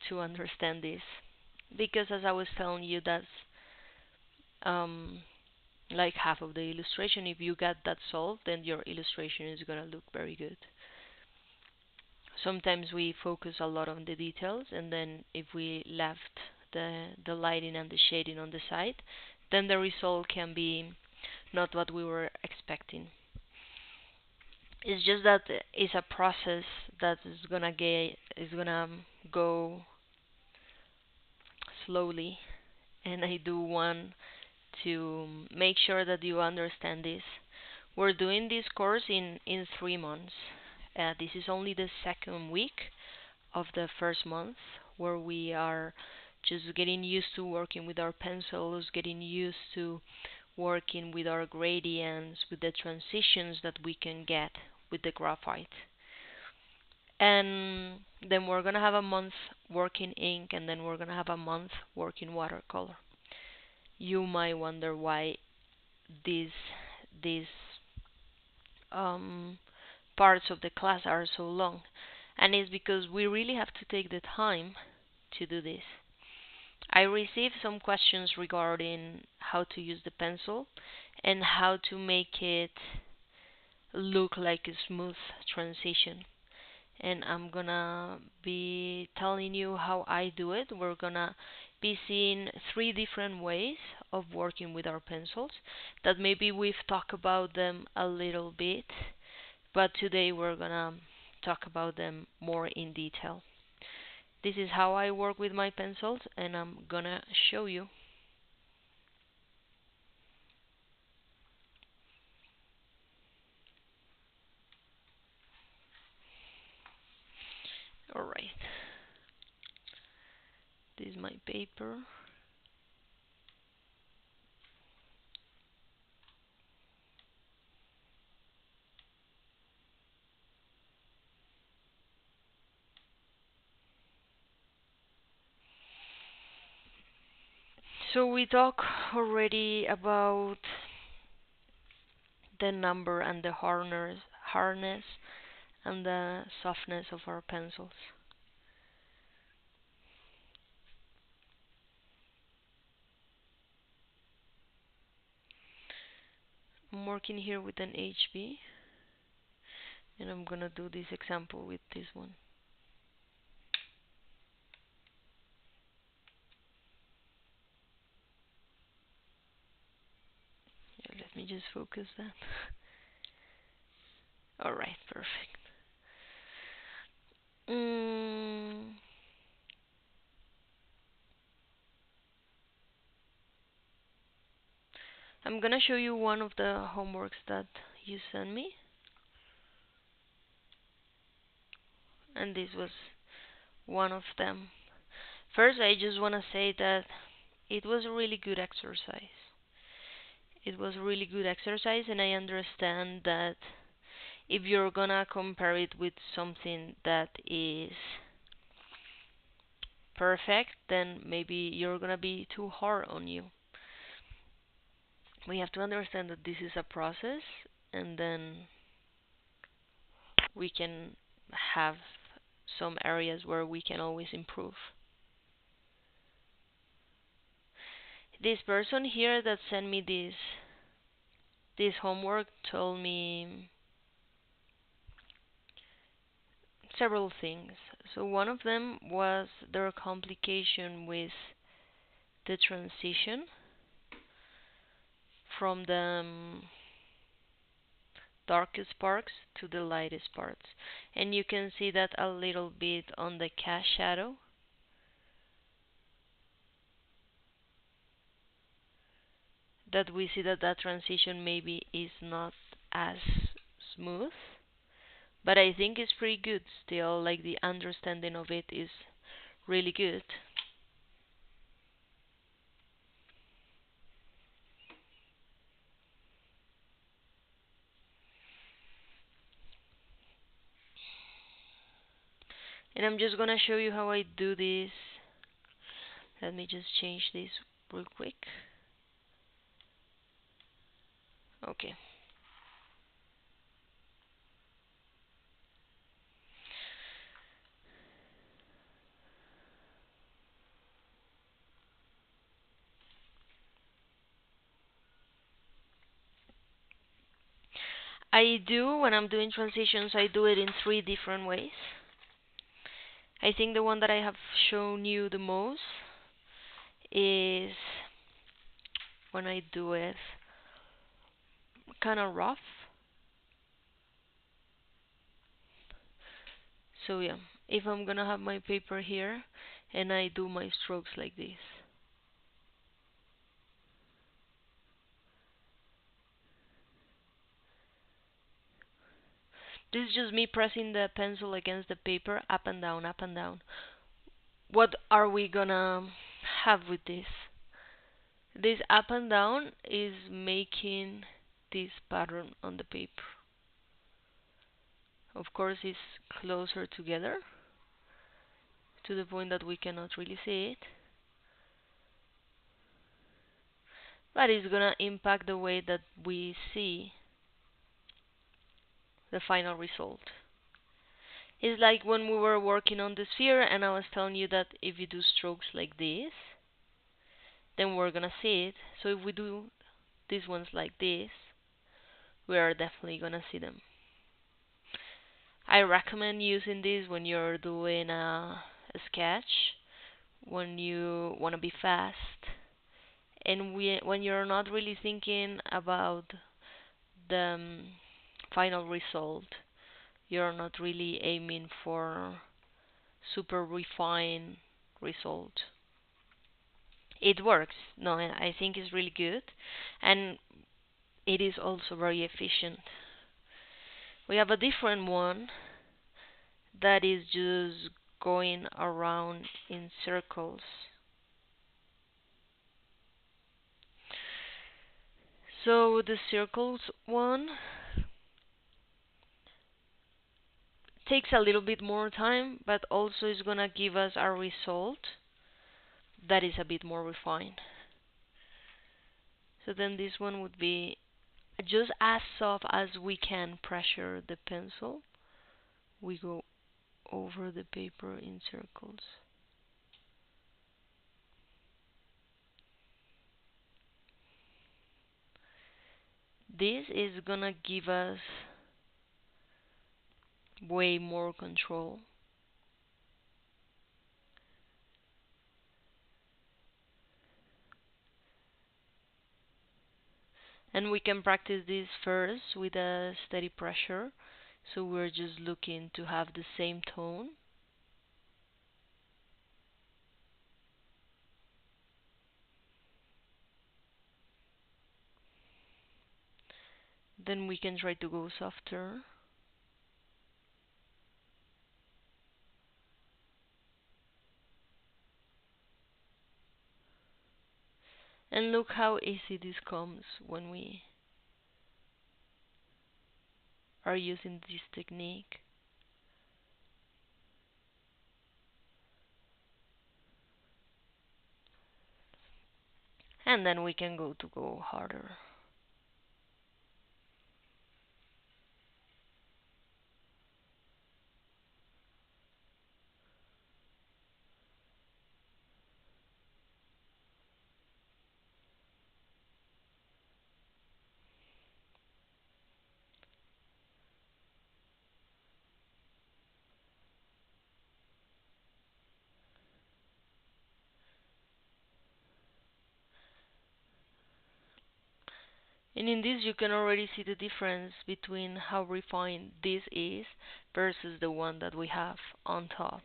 to understand this because, as I was telling you, that's um, like half of the illustration. If you get that solved, then your illustration is gonna look very good. Sometimes we focus a lot on the details, and then if we left the lighting and the shading on the side, then the result can be not what we were expecting. It's just that it's a process that is gonna go slowly, and I do want to make sure that you understand this. We're doing this course in 3 months. This is only the second week of the first month where we are just getting used to working with our pencils, getting used to working with our gradients, with the transitions that we can get with the graphite. And then we're gonna have a month working ink, and then we're gonna have a month working watercolor. You might wonder why these these um, parts of the class are so long, and it's because we really have to take the time to do this. I received some questions regarding how to use the pencil and how to make it look like a smooth transition. And I'm gonna be telling you how I do it. We're gonna be seeing three different ways of working with our pencils that maybe we've talked about them a little bit, but today we're gonna talk about them more in detail. This is how I work with my pencils, and I'm gonna show you. Alright, this is my paper. So we talk already about the number and the hardness and the softness of our pencils. I'm working here with an HB, and I'm gonna do this example with this one. Yeah, let me just focus that. Alright, perfect. Mm, I'm gonna show you one of the homeworks that you sent me, and this was one of them. First, I just wanna say that it was a really good exercise. It was a really good exercise, and I understand that if you're gonna compare it with something that is perfect, then maybe you're gonna be too hard on you. We have to understand that this is a process, and then we can have some areas where we can always improve. This person here that sent me this homework told me several things. So one of them was their complication with the transition from the darkest parts to the lightest parts. And you can see that a little bit on the cast shadow. That we see that that transition maybe is not as smooth, but I think it's pretty good still. Like the understanding of it is really good. And I'm just gonna show you how I do this. Let me just change this real quick. Okay. I do, when I'm doing transitions, I do it in 3 different ways. I think the one that I have shown you the most is when I do it kind of rough. So yeah, if I'm gonna have my paper here and I do my strokes like this. This is just me pressing the pencil against the paper, up and down, up and down. What are we gonna have with this? This up and down is making this pattern on the paper. Of course, it's closer together to the point that we cannot really see it, but it's gonna impact the way that we see the final result. It's like when we were working on the sphere and I was telling you that if you do strokes like this, then we're gonna see it. So if we do these ones like this, we are definitely gonna see them. I recommend using this when you're doing a sketch, when you want to be fast, and when you're not really thinking about the final result. You're not really aiming for super refined result. It works. No, I think it's really good, and it is also very efficient. We have a different one that is just going around in circles. So the circles one takes a little bit more time, but also is gonna give us a result that is a bit more refined. So then this one would be just as soft as we can pressure the pencil. We go over the paper in circles. This is gonna give us way more control. And we can practice this first with a steady pressure. So we're just looking to have the same tone. Then we can try to go softer. And look how easy this comes when we are using this technique. And then we can go harder. And in this you can already see the difference between how refined this is versus the one that we have on top.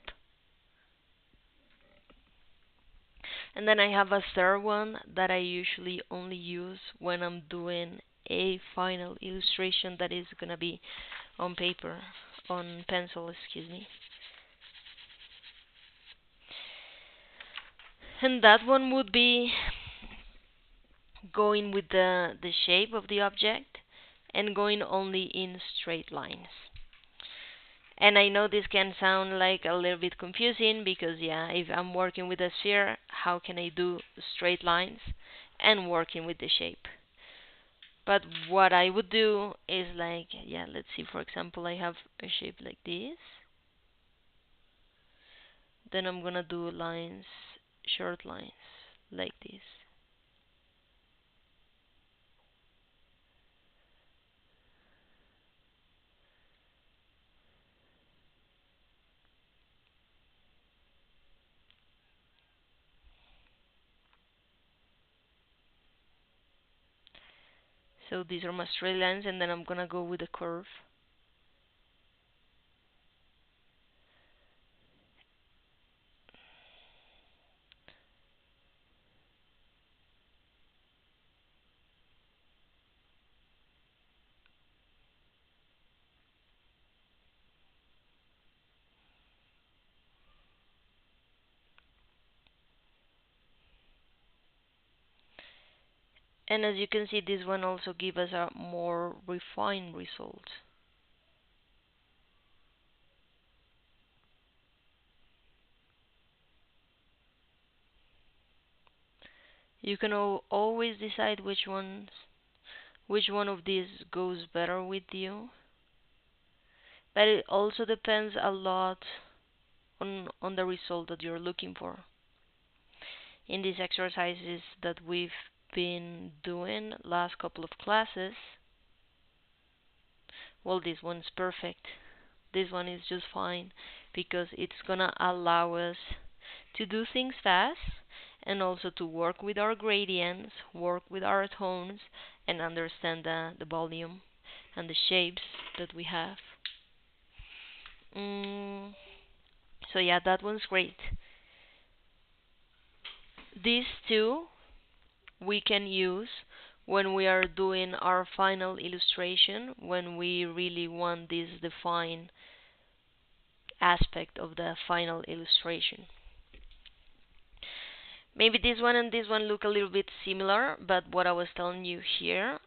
And then I have a third one that I usually only use when I'm doing a final illustration that is gonna be on paper, on pencil, excuse me. And that one would be going with the shape of the object and going only in straight lines. And I know this can sound like a little bit confusing because, yeah, if I'm working with a sphere, how can I do straight lines and working with the shape? But what I would do is like, yeah, let's see, for example, I have a shape like this. Then I'm gonna do lines, short lines, like this. So these are my straight lines, and then I'm gonna go with a curve. And as you can see, this one also gives us a more refined result. You can always decide which one of these goes better with you, but it also depends a lot on the result that you're looking for. In these exercises that we've been doing last couple of classes, well, this one's perfect. This one is just fine because it's gonna allow us to do things fast and also to work with our gradients, work with our tones, and understand the volume and the shapes that we have. So yeah, that one's great. These two we can use when we are doing our final illustration, when we really want this defined aspect of the final illustration. Maybe this one and this one look a little bit similar, but what I was telling you here,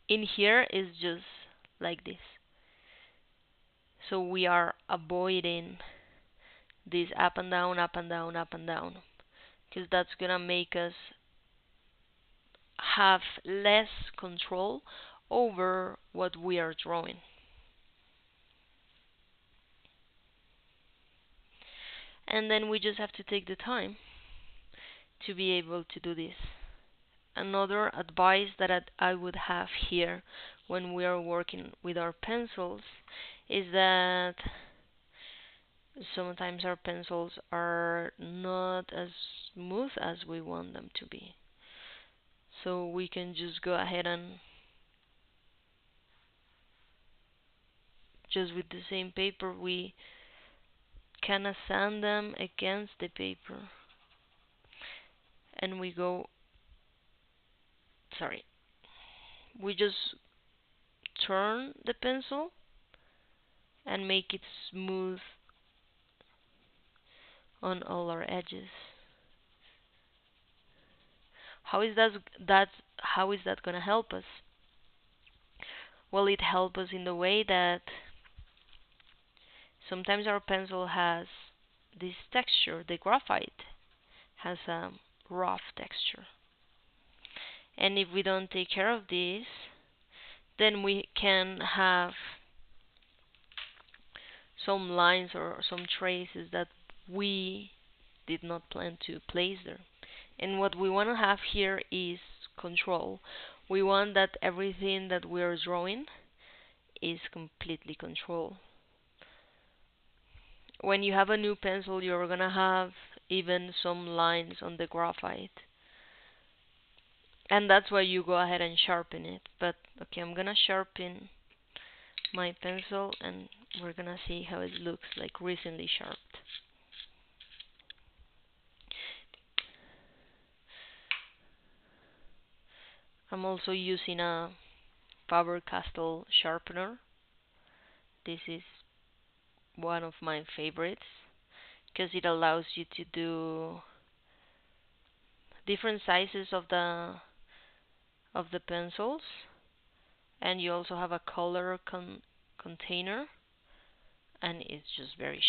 in here is just like this. So we are avoiding this up and down, up and down, up and down, because that's gonna make us have less control over what we are drawing. And then we just have to take the time to be able to do this. Another advice that I would have here when we are working with our pencils is that sometimes our pencils are not as smooth as we want them to be. So we can just go ahead and just with the same paper we kind of sand them against the paper and we just turn the pencil and make it smooth on all our edges. How is that going to help us? Well, it helps us in the way that sometimes our pencil has this texture, the graphite has a rough texture. And if we don't take care of this, then we can have some lines or some traces that we did not plan to place there. And what we want to have here is control. We want that everything that we are drawing is completely controlled. When you have a new pencil, you're gonna have even some lines on the graphite. And that's why you go ahead and sharpen it. But okay, I'm gonna sharpen my pencil and we're gonna see how it looks like recently sharpened. I'm also using a Faber-Castell sharpener. This is one of my favorites because it allows you to do different sizes of the pencils, and you also have a color container, and it's just very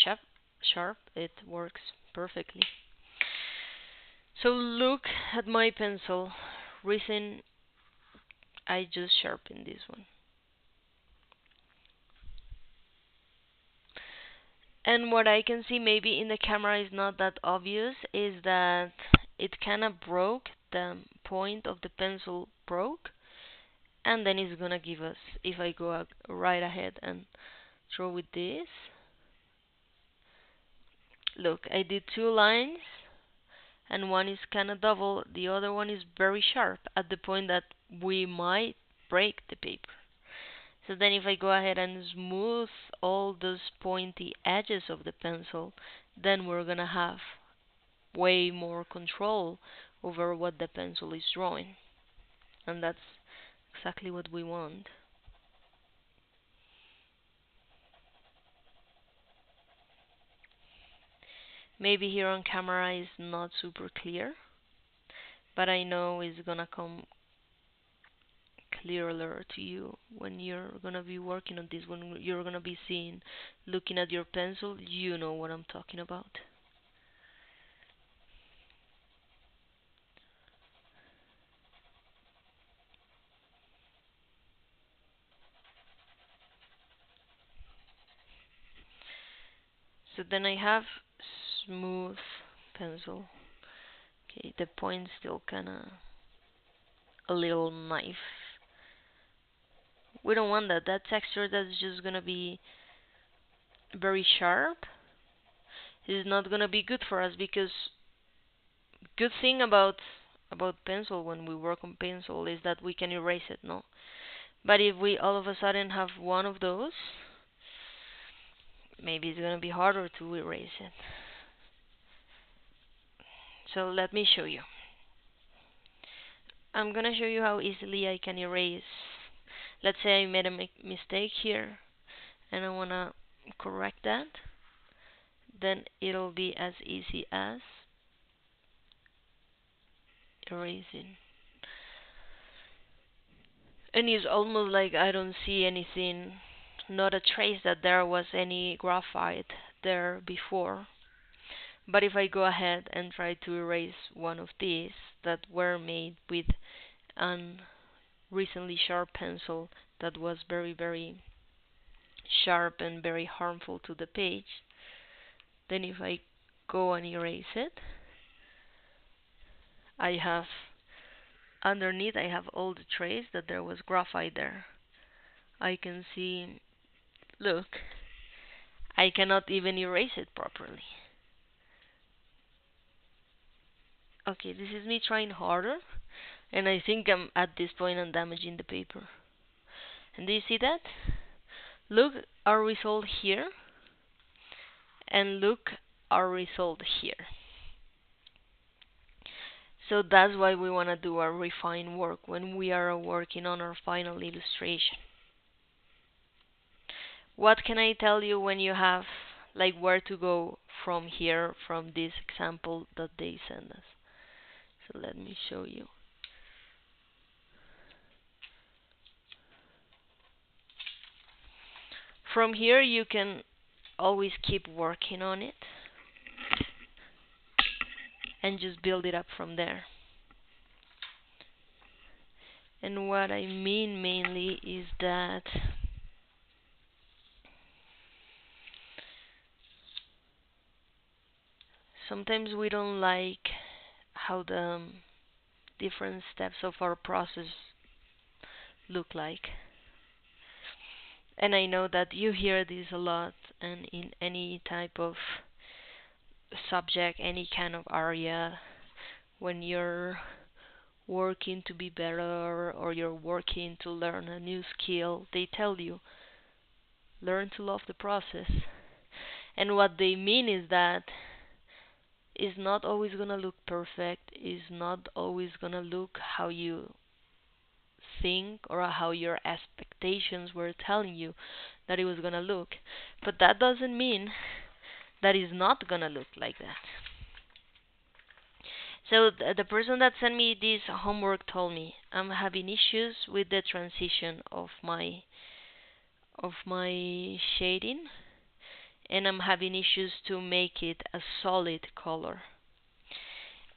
sharp. It works perfectly. So look at my pencil. Recent, I just sharpened this one. And what I can see maybe in the camera is not that obvious is that it kind of broke, the point of the pencil broke, and then it's gonna give us, if I go right ahead and draw with this, look, I did two lines and one is kind of double, the other one is very sharp at the point that we might break the paper. So then if I go ahead and smooth all those pointy edges of the pencil, then we're gonna have way more control over what the pencil is drawing. And that's exactly what we want. Maybe here on camera is not super clear, but I know it's gonna come clearer to you when you're gonna be working on this, when you're gonna be seeing, looking at your pencil, you know what I'm talking about. So then I have smooth pencil. Okay, the point still kinda a little knife. We don't want that. That texture that's just gonna be very sharp is not gonna be good for us, because good thing about pencil, when we work on pencil, is that we can erase it, no? But if we all of a sudden have one of those, maybe it's gonna be harder to erase it. So let me show you. I'm gonna show you how easily I can erase. Let's say I made a mistake here and I wanna correct that. Then it'll be as easy as erasing. And it's almost like I don't see anything, not a trace that there was any graphite there before. But if I go ahead and try to erase one of these that were made with an recently sharp pencil that was very, very sharp and very harmful to the page, then if I go and erase it, I have underneath, I have all the trace that there was graphite there. I can see, look, I cannot even erase it properly. Okay, this is me trying harder, and I think I'm at this point I'm damaging the paper. And do you see that? Look our result here, and look our result here. So that's why we want to do our refined work when we are working on our final illustration. What can I tell you when you have, like, where to go from here, from this example that they send us? So let me show you. From here you can always keep working on it and just build it up from there. And what I mean mainly is that sometimes we don't like how the different steps of our process look like. And I know that you hear this a lot, and in any type of subject, any kind of area, when you're working to be better or you're working to learn a new skill, they tell you, learn to love the process. And what they mean is that it's not always gonna look perfect, it's not always gonna look how you think or how your expectations were telling you that it was gonna look. But that doesn't mean that it's not gonna look like that. So the person that sent me this homework told me I'm having issues with the transition of my shading, and I'm having issues to make it a solid color.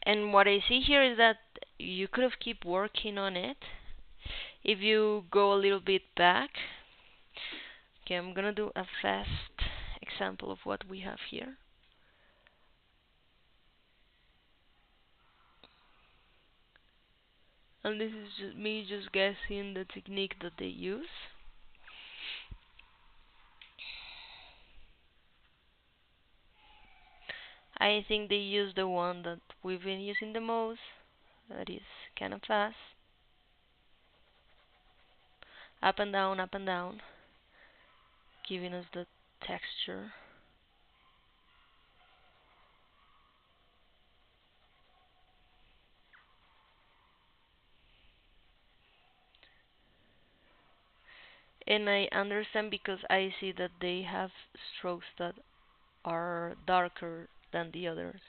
And what I see here is that you could have keep working on it. If you go a little bit back, okay, I'm gonna do a fast example of what we have here. And this is just me just guessing the technique that they use. I think they use the one that we've been using the most, that is kind of fast. up and down, giving us the texture. And I understand because I see that they have strokes that are darker than the others.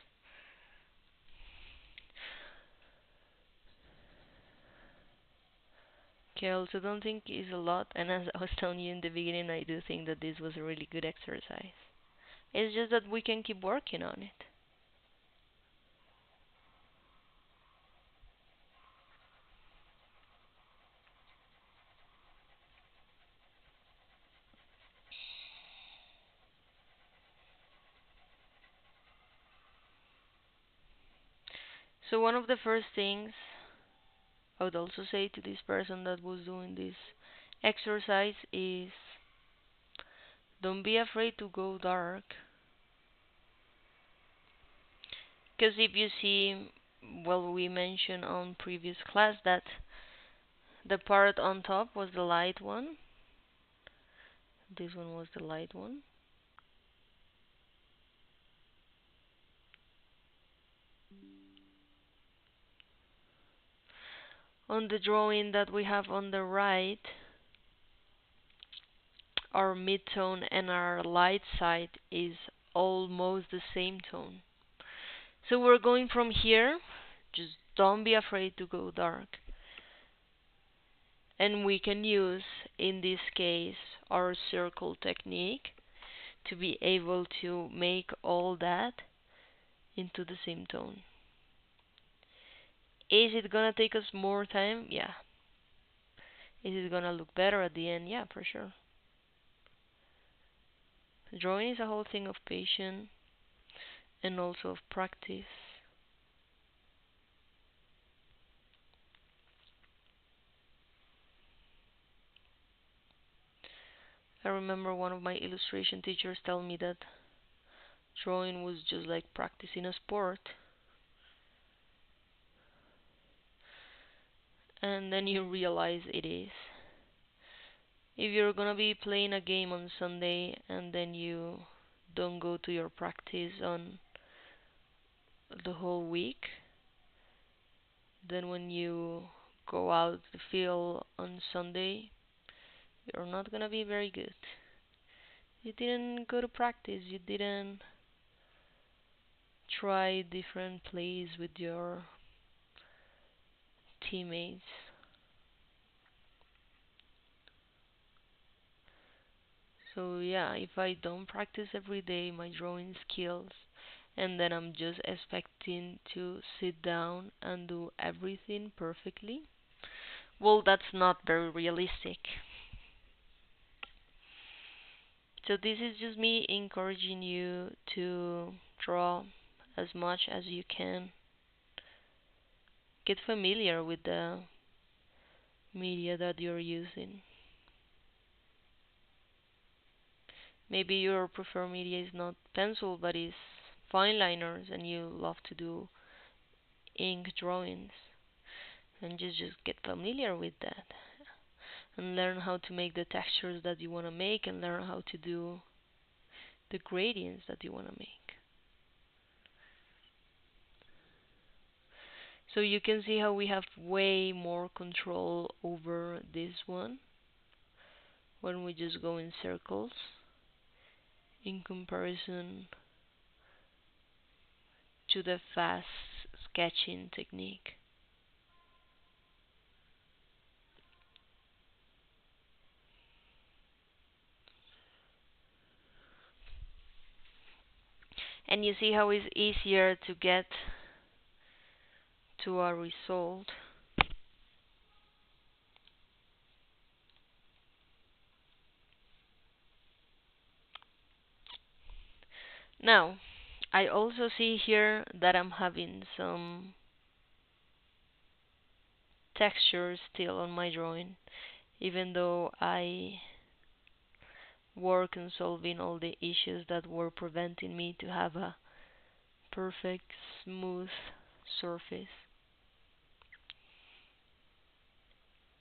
Okay, I also don't think it's a lot, and as I was telling you in the beginning, I do think that this was a really good exercise. It's just that we can keep working on it. So one of the first things I would also say to this person that was doing this exercise is don't be afraid to go dark. Because if you see, well, we mentioned on previous class that the part on top was the light one. This one was the light one. On the drawing that we have on the right, our mid-tone and our light side is almost the same tone. So we're going from here, just don't be afraid to go dark. And we can use, in this case, our circle technique to be able to make all that into the same tone. Is it gonna take us more time? Yeah. Is it gonna look better at the end? Yeah, for sure. Drawing is a whole thing of patience and also of practice. I remember one of my illustration teachers telling me that drawing was just like practicing a sport. And then you realize it is. If you're gonna be playing a game on Sunday and then you don't go to your practice on the whole week, then when you go out the field on Sunday, you're not gonna be very good. You didn't go to practice, you didn't try different plays with your teammates. So yeah, if I don't practice every day my drawing skills and then I'm just expecting to sit down and do everything perfectly, well, that's not very realistic. So this is just me encouraging you to draw as much as you can. Get familiar with the media that you're using. Maybe your preferred media is not pencil but is fine liners and you love to do ink drawings. And just get familiar with that and learn how to make the textures that you want to make and learn how to do the gradients that you want to make. So you can see how we have way more control over this one when we just go in circles in comparison to the fast sketching technique. And you see how it's easier to get to a result. Now, I also see here that I'm having some texture still on my drawing, even though I work on solving all the issues that were preventing me to have a perfect smooth surface.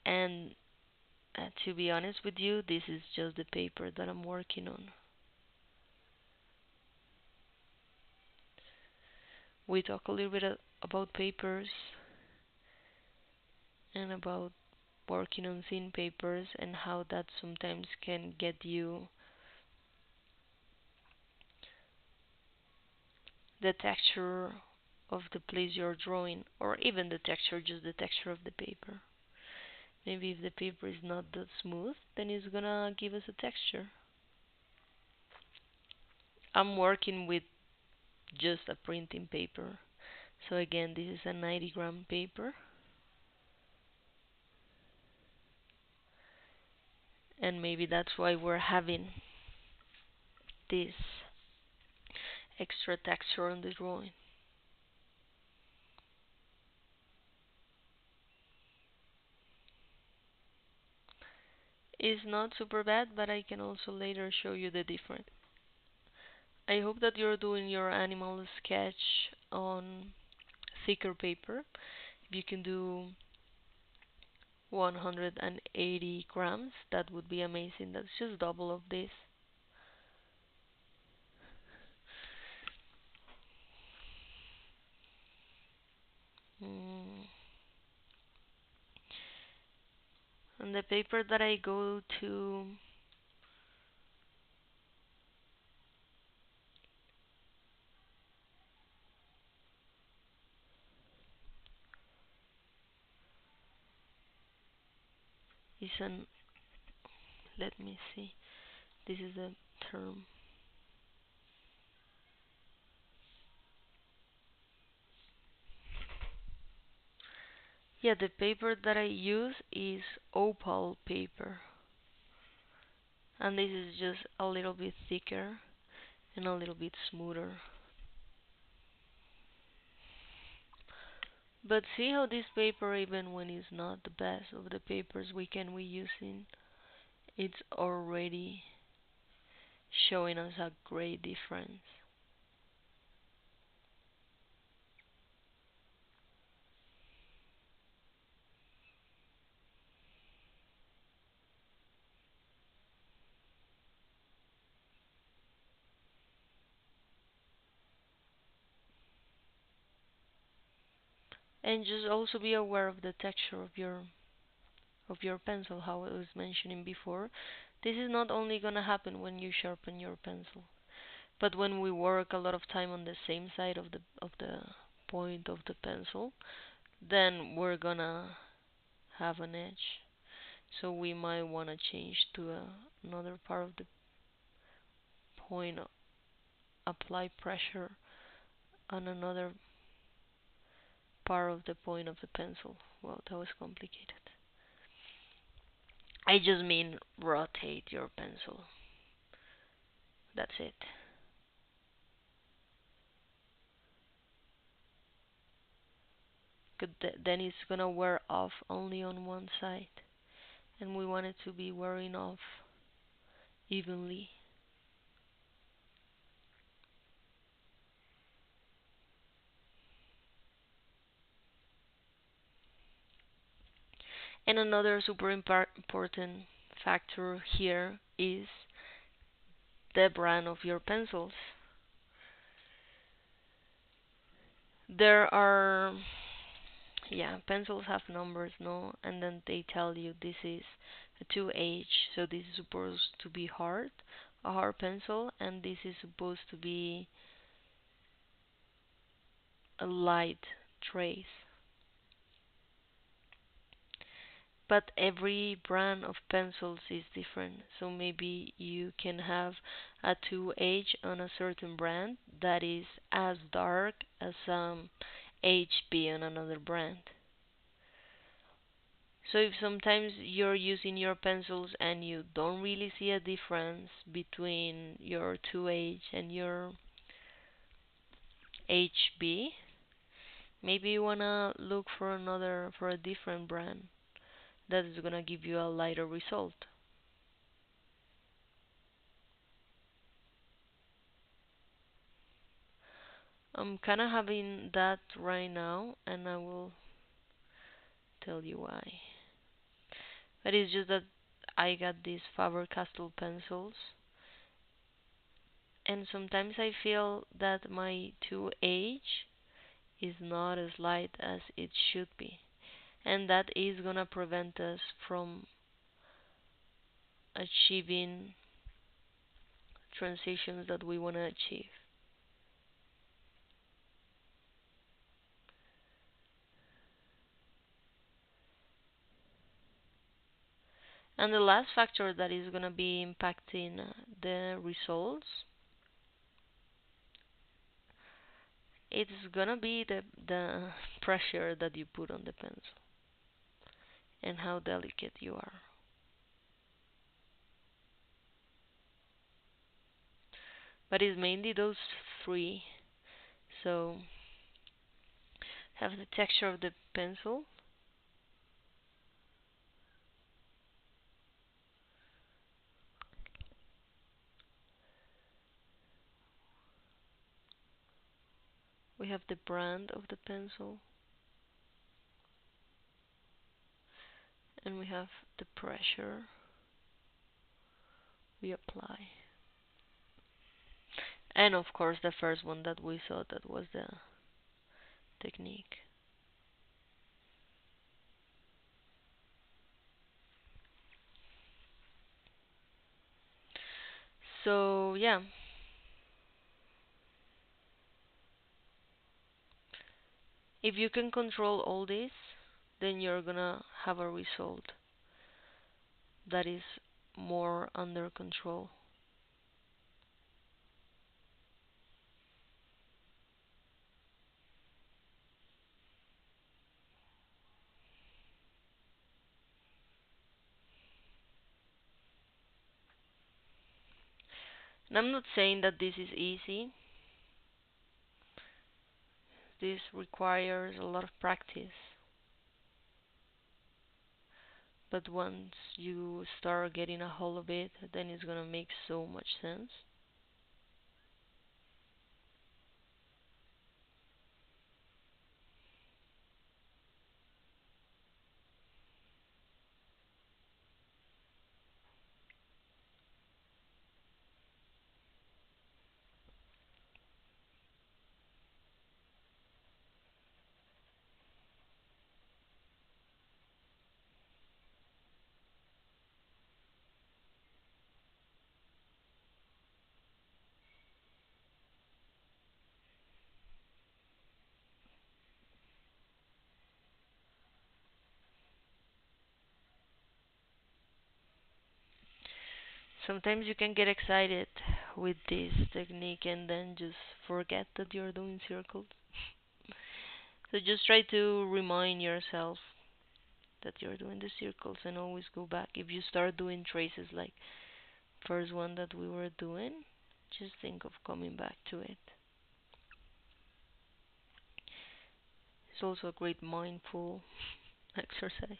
And To be honest with you, this is just the paper that I'm working on. We talk a little bit about papers and about working on thin papers and how that sometimes can get you the texture of the place you're drawing, or even the texture, just the texture of the paper. Maybe if the paper is not that smooth, then it's gonna give us a texture. I'm working with just a printing paper. So again, this is a 90-gram paper, and maybe that's why we're having this extra texture on the drawing. It's not super bad, but I can also later show you the difference. I hope that you're doing your animal sketch on thicker paper. If you can do 180 grams, that would be amazing. That's just double of this. Mm. And the paper that I go to is an, let me see, this is a term. Yeah, the paper that I use is opal paper, and this is just a little bit thicker and a little bit smoother. But see how this paper, even when it's not the best of the papers we using, it's already showing us a great difference. And just also be aware of the texture of your pencil, how I was mentioning before. This is not only gonna happen when you sharpen your pencil, but when we work a lot of time on the same side of the point of the pencil, then we're gonna have an edge. So we might wanna change to another part of the point, apply pressure on another part of the point of the pencil. Well, that was complicated. I just mean rotate your pencil. That's it. Then it's gonna wear off only on one side, and we want it to be wearing off evenly. And another super important factor here is the brand of your pencils. There are, yeah, pencils have numbers, no? And then they tell you this is a 2H, so this is supposed to be hard, a hard pencil, and this is supposed to be a light trace. But every brand of pencils is different. So maybe you can have a 2H on a certain brand that is as dark as HB on another brand. So if sometimes you're using your pencils and you don't really see a difference between your 2H and your HB, maybe you wanna look for a different brand that is gonna give you a lighter result. I'm kind of having that right now, and I will tell you why. But it's just that I got these Faber-Castell pencils, and sometimes I feel that my 2H is not as light as it should be, and that is gonna prevent us from achieving transitions that we want to achieve. And the last factor that is going to be impacting the results, it's going to be the pressure that you put on the pencil and how delicate you are. But it's mainly those three. So have the texture of the pencil. We have the brand of the pencil. And we have the pressure we apply. And of course the first one that we saw, that was the technique. So yeah, if you can control all this, then you're gonna have a result that is more under control. And I'm not saying that this is easy. This requires a lot of practice. But once you start getting a hold of it, then it's gonna make so much sense. Sometimes you can get excited with this technique and then just forget that you're doing circles. So just try to remind yourself that you're doing the circles and always go back. If you start doing traces like first one that we were doing, just think of coming back to it. It's also a great mindful exercise.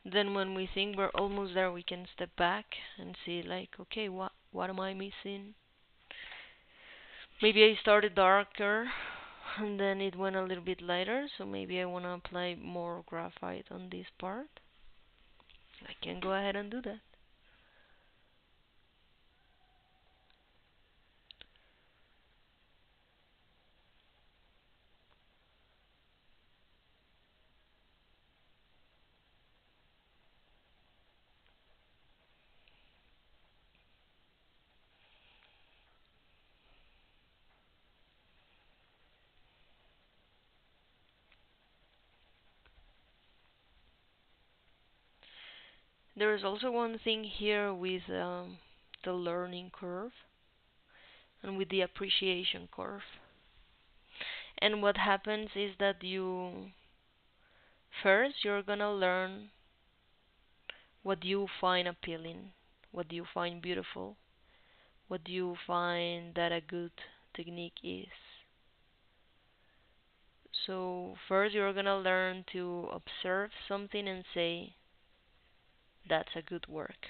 Then when we think we're almost there, we can step back and see like, okay, what am I missing? Maybe I started darker and then it went a little bit lighter, so maybe I want to apply more graphite on this part. I can go ahead and do that. There is also one thing here with the learning curve and with the appreciation curve. And what happens is that you're gonna learn what you find appealing, what you find beautiful, what do you find that a good technique is? So first you're gonna learn to observe something and say that's a good work.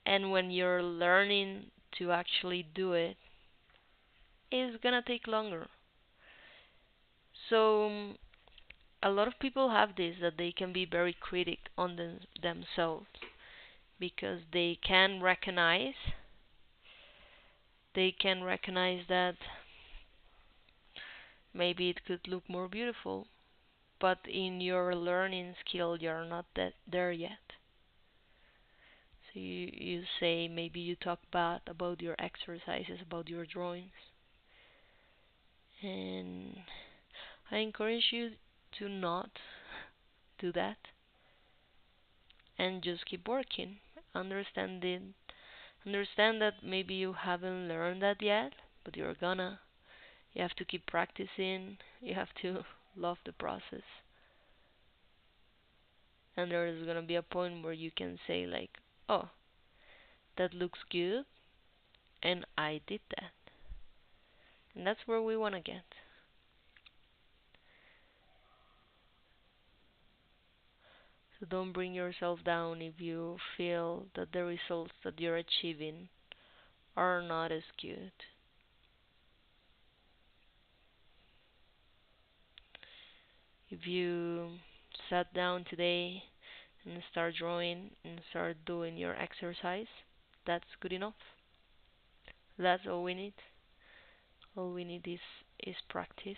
And when you're learning to actually do it, it's gonna take longer. So a lot of people have this, that they can be very critic on themselves because they can recognize that maybe it could look more beautiful, but in your learning skill you're not that there yet. So you say, maybe you talk bad about your exercises, about your drawings, and I encourage you to not do that and just keep working. Understanding Understand that maybe you haven't learned that yet, but you're gonna. You have to keep practicing. You have to love the process. And there is gonna be a point where you can say like, "Oh, that looks good and I did that." And that's where we want to get. So don't bring yourself down if you feel that the results that you're achieving are not as good. If you sat down today and start drawing and start doing your exercise, that's good enough. That's all we need. All we need is practice.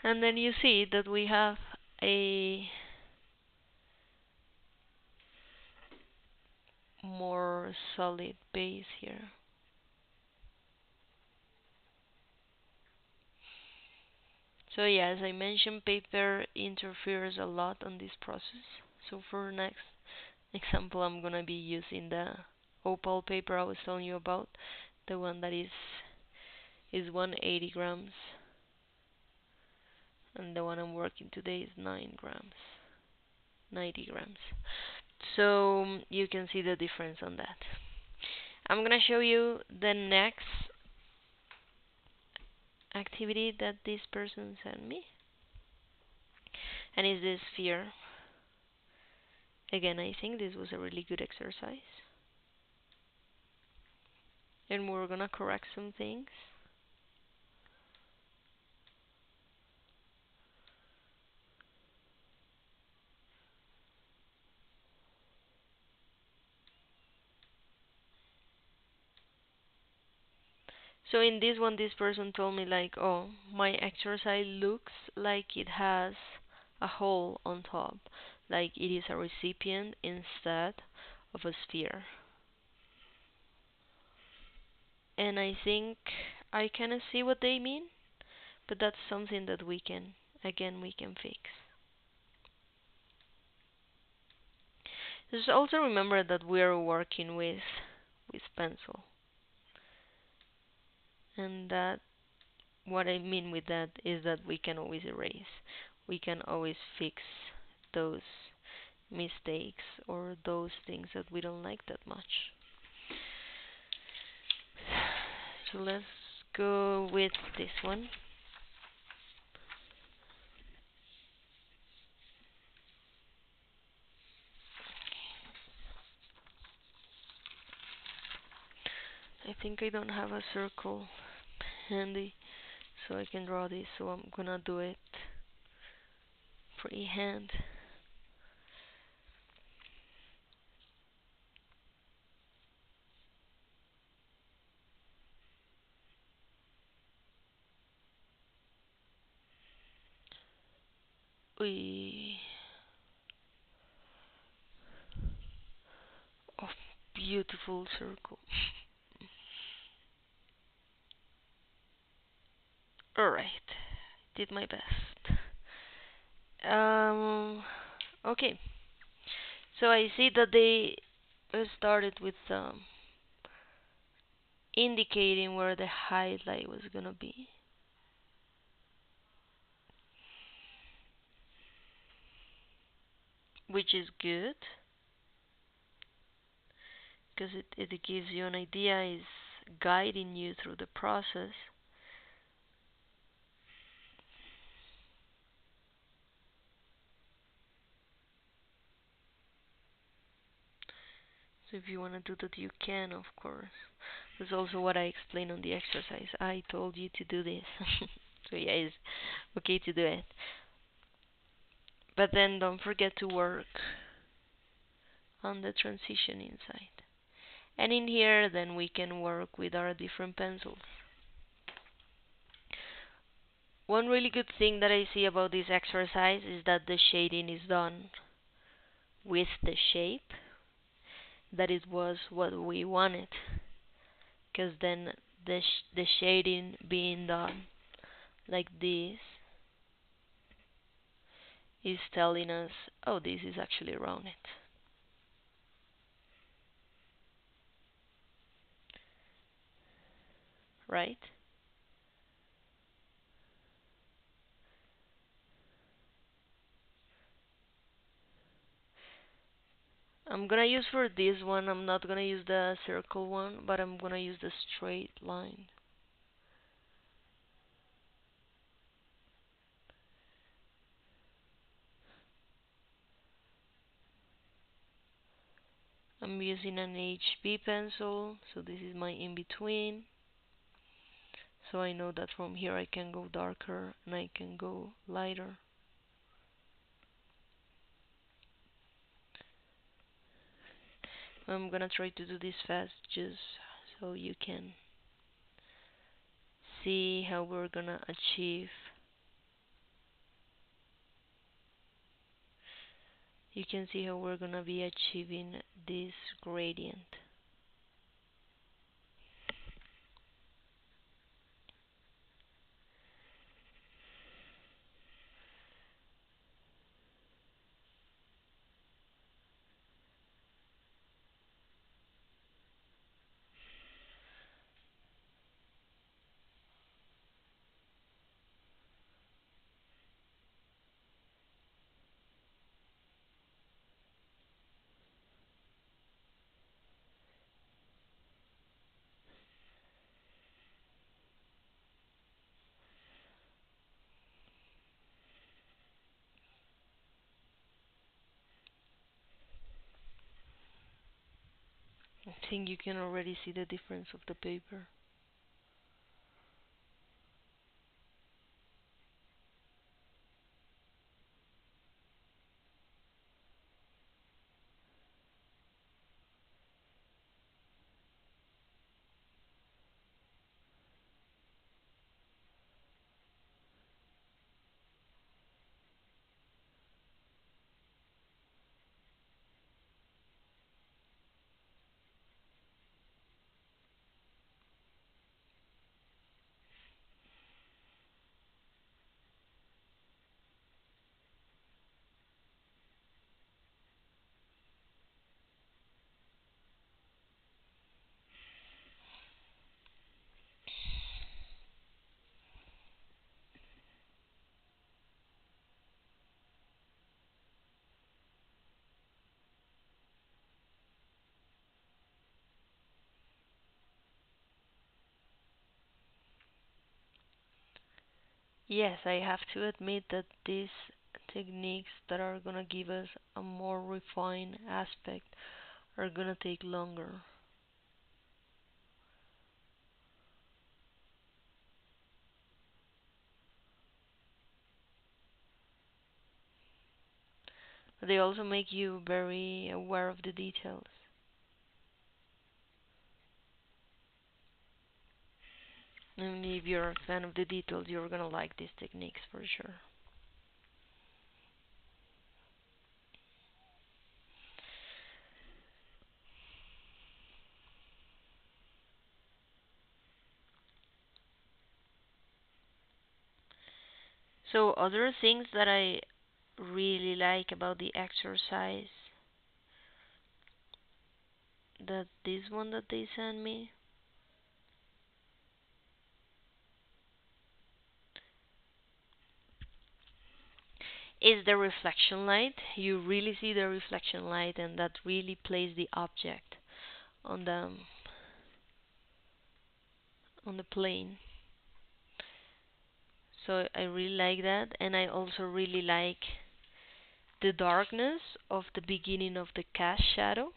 And then you see that we have a more solid base here. So yeah, as I mentioned, paper interferes a lot on this process. So for next example, I'm gonna be using the opal paper I was telling you about, the one that is 180 grams, and the one I'm working today is 9 grams, 90 grams. So you can see the difference on that. I'm gonna show you the next activity that this person sent me, and is this sphere. Again, I think this was a really good exercise, and we're gonna correct some things. So in this one, this person told me like, oh, my exercise looks like it has a hole on top, like it is a recipient instead of a sphere. And I think I kind of see what they mean, but that's something that we can fix. Just also remember that we're working with pencil, and that what I mean with that is that we can always erase. We can always fix those mistakes or those things that we don't like that much. So let's go with this one. I think I don't have a circle handy so I can draw this, so I'm gonna do it freehand. We Oh, beautiful circle. Alright, did my best. Um, okay, so I see that they started with indicating where the highlight was gonna be. which is good because it gives you an idea, is guiding you through the process. So if you want to do that, you can, of course. That's also what I explained on the exercise. I told you to do this. So yeah, it's okay to do it. But then don't forget to work on the transition inside. And in here, then we can work with our different pencils. One really good thing that I see about this exercise is that the shading is done with the shape that it was what we wanted. Because then the shading being done like this is telling us, oh, this is actually rounded, right? I'm gonna use for this one, I'm not gonna use the circle one, but I'm gonna use the straight line. I'm using an HB pencil, so this is my in-between. So I know that from here I can go darker and I can go lighter. I'm gonna try to do this fast just so you can see how we're gonna achieve. You can see how we're gonna be achieving this gradient. I think you can already see the difference of the paper. Yes, I have to admit that these techniques that are gonna give us a more refined aspect are gonna take longer. But they also make you very aware of the details. And if you're a fan of the details, you're gonna like these techniques for sure. So other things that I really like about the exercise, that this one that they sent me, is the reflection light. You really see the reflection light, and that really plays the object on the plane. So I really like that, and I also really like the darkness of the beginning of the cast shadow.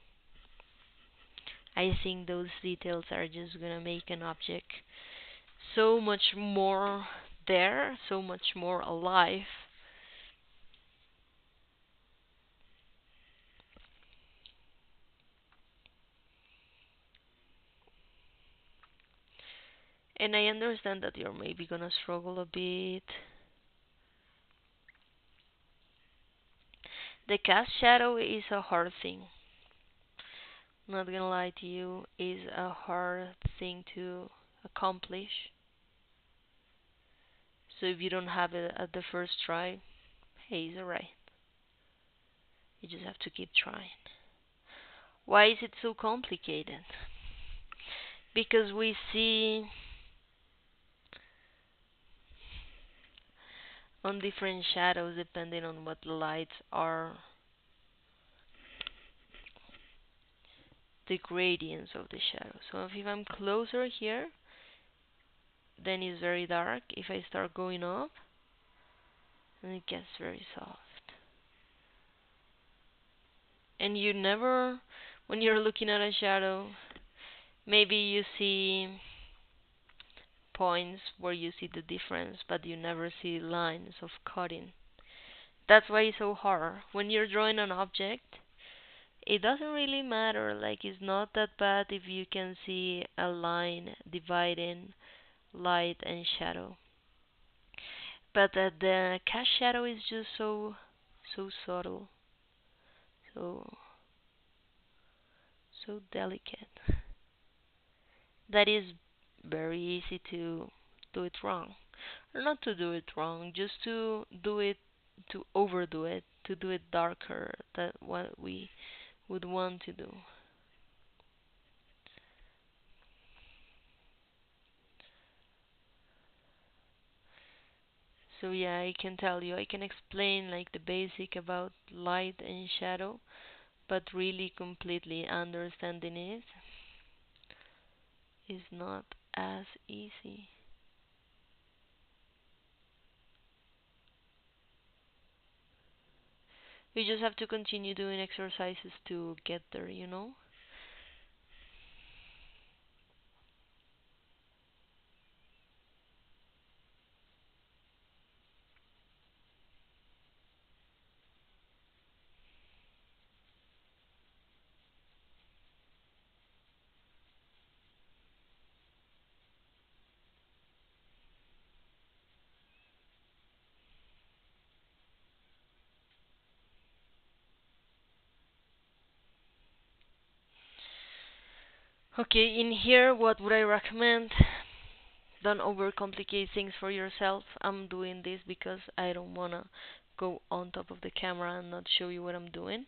I think those details are just gonna make an object so much more there, so much more alive. And I understand that you're maybe gonna struggle a bit. The cast shadow is a hard thing. Not gonna lie to you, is a hard thing to accomplish. So if you don't have it at the first try, hey, it's alright. You just have to keep trying. Why is it so complicated? Because we see on different shadows depending on what the lights are, the gradients of the shadow. So if I'm closer here, then it's very dark. If I start going up, then it gets very soft. And you never, when you're looking at a shadow, maybe you see points where you see the difference, but you never see lines of cutting. That's why it's so hard. When you're drawing an object, it doesn't really matter. Like, it's not that bad if you can see a line dividing light and shadow. But the cast shadow is just so subtle, so so delicate that is very easy to do it wrong. Or not to do it wrong, just to do it, to overdo it, to do it darker than what we would want to do. So yeah, I can tell you, I can explain like the basic about light and shadow, but really completely understanding it is not as easy. You just have to continue doing exercises to get there. Okay, in here, what would I recommend? Don't overcomplicate things for yourself. I'm doing this because I don't wanna go on top of the camera and not show you what I'm doing.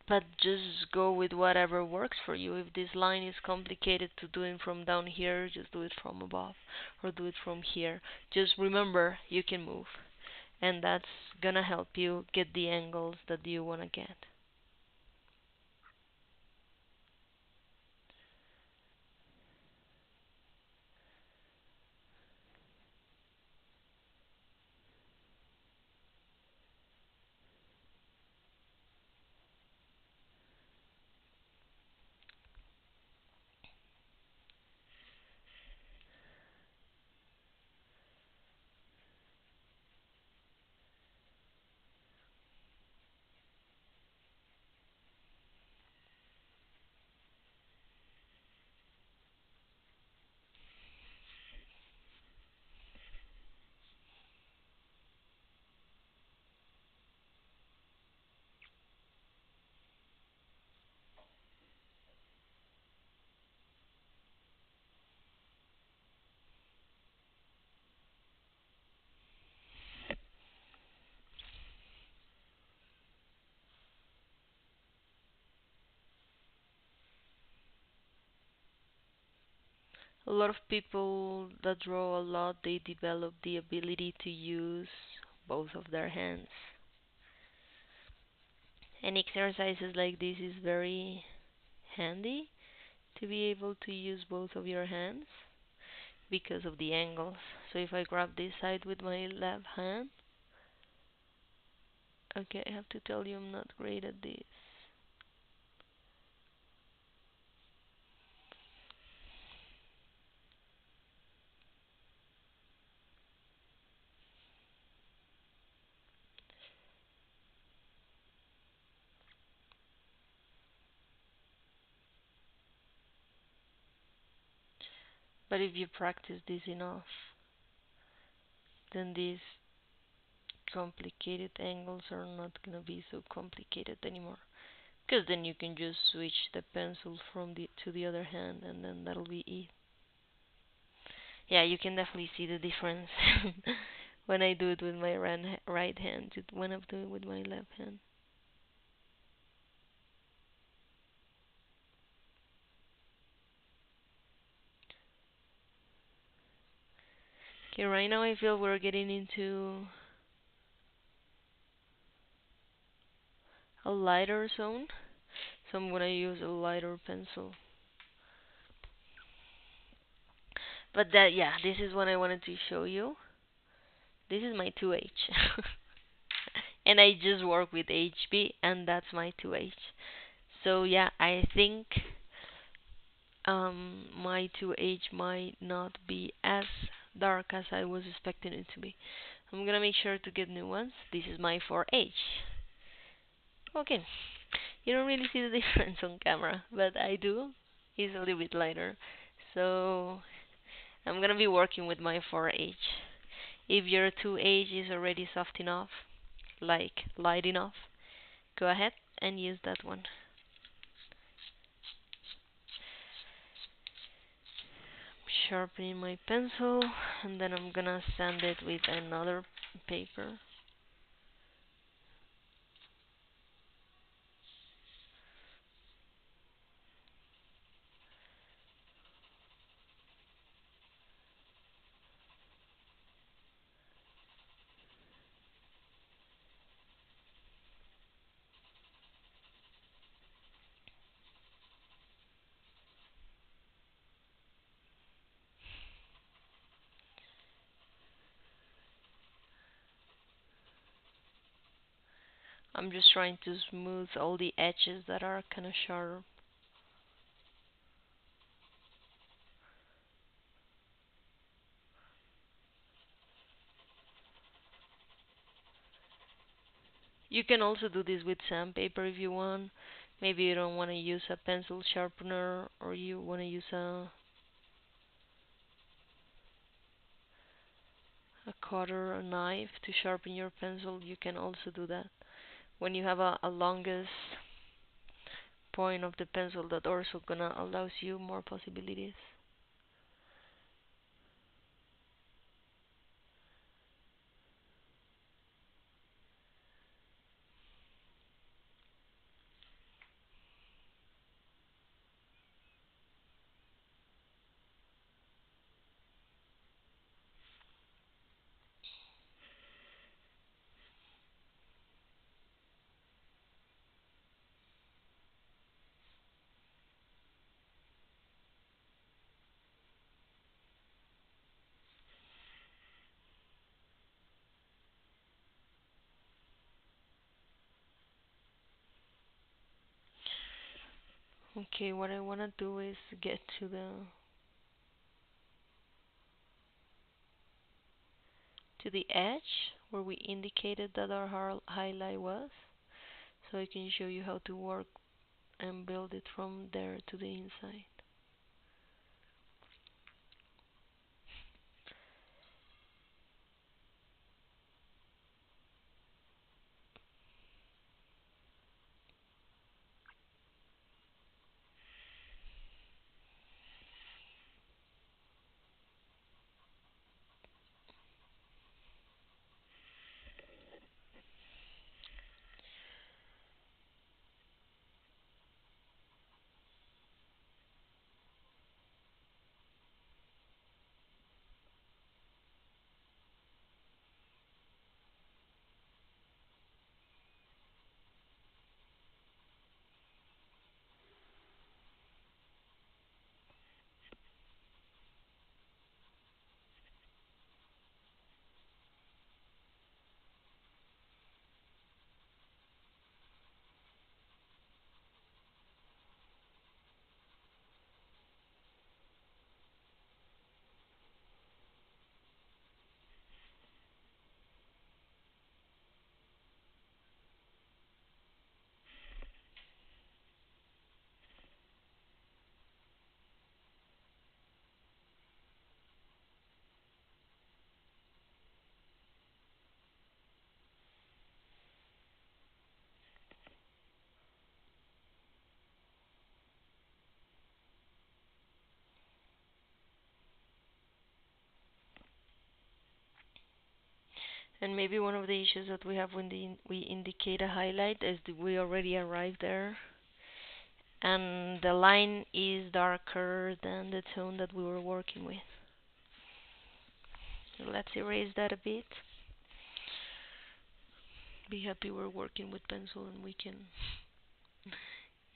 But just go with whatever works for you. If this line is complicated to doing from down here, just do it from above or do it from here. Just remember you can move, and that's gonna help you get the angles that you wanna get. A lot of people that draw a lot, they develop the ability to use both of their hands. And exercises like this is very handy to be able to use both of your hands because of the angles. So if I grab this side with my left hand, okay, I have to tell you I'm not great at this. But if you practice this enough, then these complicated angles are not gonna be so complicated anymore. Because then you can just switch the pencil from the to the other hand, and then that'll be it. Yeah, you can definitely see the difference when I do it with my right hand to when I do it with my left hand. Okay, right now I feel we're getting into a lighter zone, so I'm gonna use a lighter pencil. But that, yeah, this is what I wanted to show you. This is my 2H. And I just work with HB, and that's my 2H. So yeah, I think my 2H might not be as dark as I was expecting it to be. I'm gonna make sure to get new ones. This is my 4H. Okay, you don't really see the difference on camera, but I do. It's a little bit lighter. So I'm gonna be working with my 4H. If your 2H is already soft enough, like light enough, go ahead and use that one. Sharpening my pencil, and then I'm gonna sand it with another paper. I'm just trying to smooth all the edges that are kind of sharp. You can also do this with sandpaper if you want. Maybe you don't want to use a pencil sharpener, or you want to use a cutter, a knife to sharpen your pencil. You can also do that. When you have a longest point of the pencil, that also gonna allows you more possibilities. Okay, what I wanna do is get to the edge where we indicated that our highlight was, so I can show you how to work and build it from there to the inside. And maybe one of the issues that we have when we indicate a highlight is that we already arrived there and the line is darker than the tone that we were working with. So let's erase that a bit. Be happy we're working with pencil and we can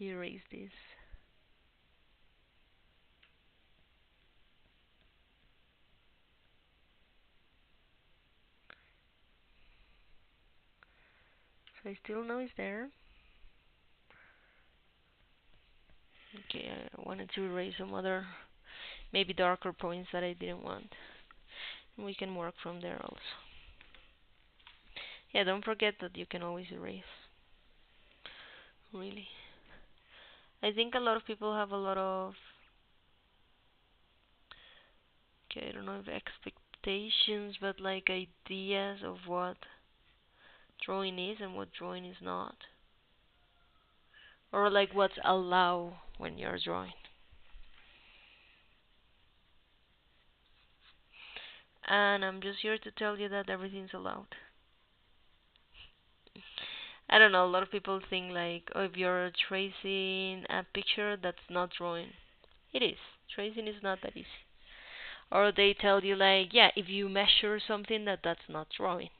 erase this. So I still know it's there. Okay, I wanted to erase some other, maybe darker points that I didn't want. And we can work from there also. Yeah, don't forget that you can always erase. Really. I think a lot of people have a lot of, okay, I don't know if expectations, but like ideas of what drawing is and what drawing is not. Or like what's allowed when you're drawing. And I'm just here to tell you that everything's allowed. I don't know, a lot of people think like, oh, if you're tracing a picture, that's not drawing. It is. Tracing is not that easy. Or they tell you like, yeah, if you measure something, that's not drawing.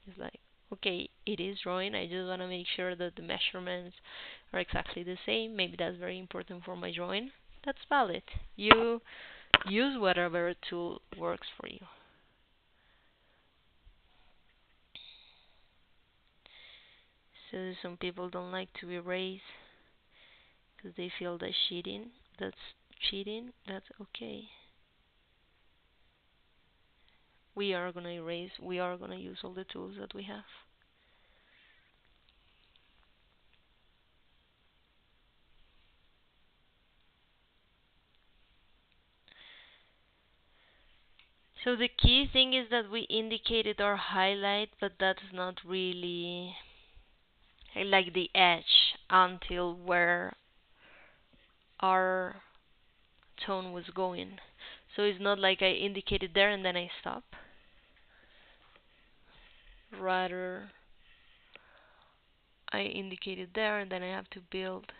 It's like, okay, it is drawing. I just want to make sure that the measurements are exactly the same. Maybe that's very important for my drawing. That's valid. You use whatever tool works for you. So some people don't like to erase because they feel that cheating. That's cheating. That's okay. We are gonna erase. We are gonna use all the tools that we have. So the key thing is that we indicated our highlight, but that's not really like the edge until where our tone was going. So it's not like I indicated there and then I stop. Rather, I indicated there and then I have to build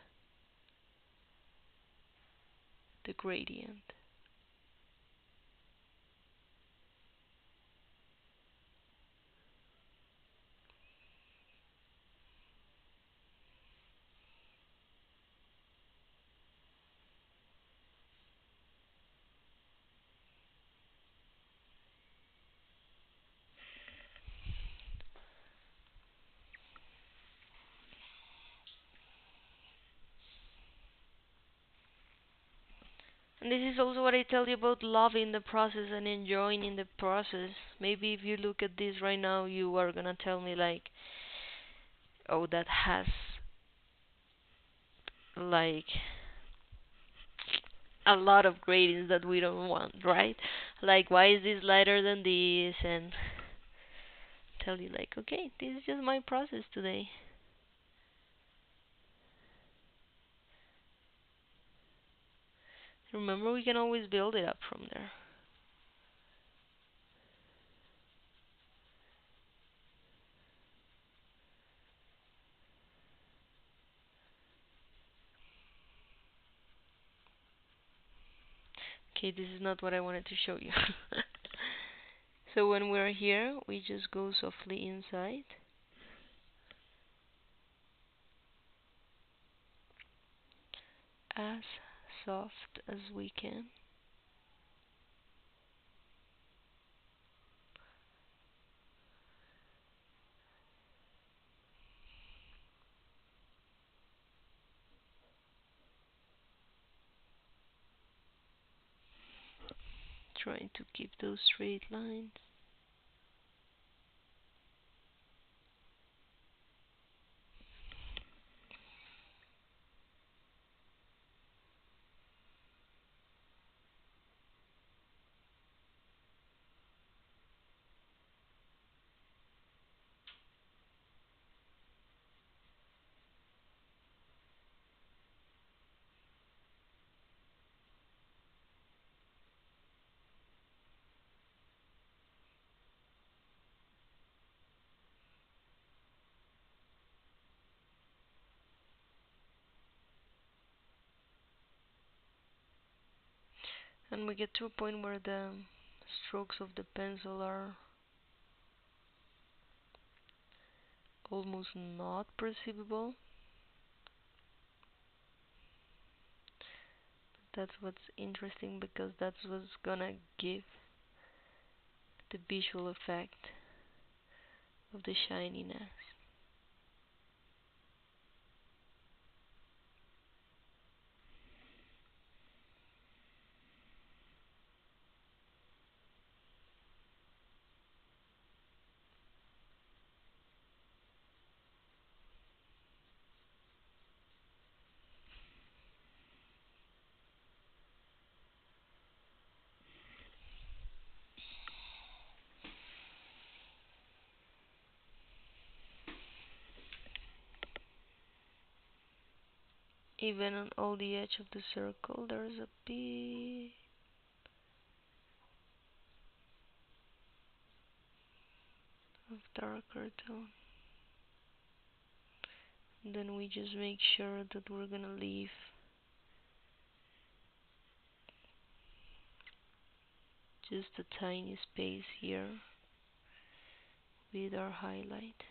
the gradient. And this is also what I tell you about loving the process and enjoying in the process. Maybe if you look at this right now, you are gonna tell me like, oh, that has like a lot of gradings that we don't want, right? Like, why is this lighter than this? And tell you like, okay, this is just my process today. Remember, we can always build it up from there. Okay, this is not what I wanted to show you. So when we're here, we just go softly inside. As soft as we can. Trying to keep those straight lines. And we get to a point where the strokes of the pencil are almost not perceivable. That's what's interesting because that's what's gonna give the visual effect of the shininess. Even on all the edge of the circle there's a bit of darker tone. And then we just make sure that we're gonna leave just a tiny space here with our highlight.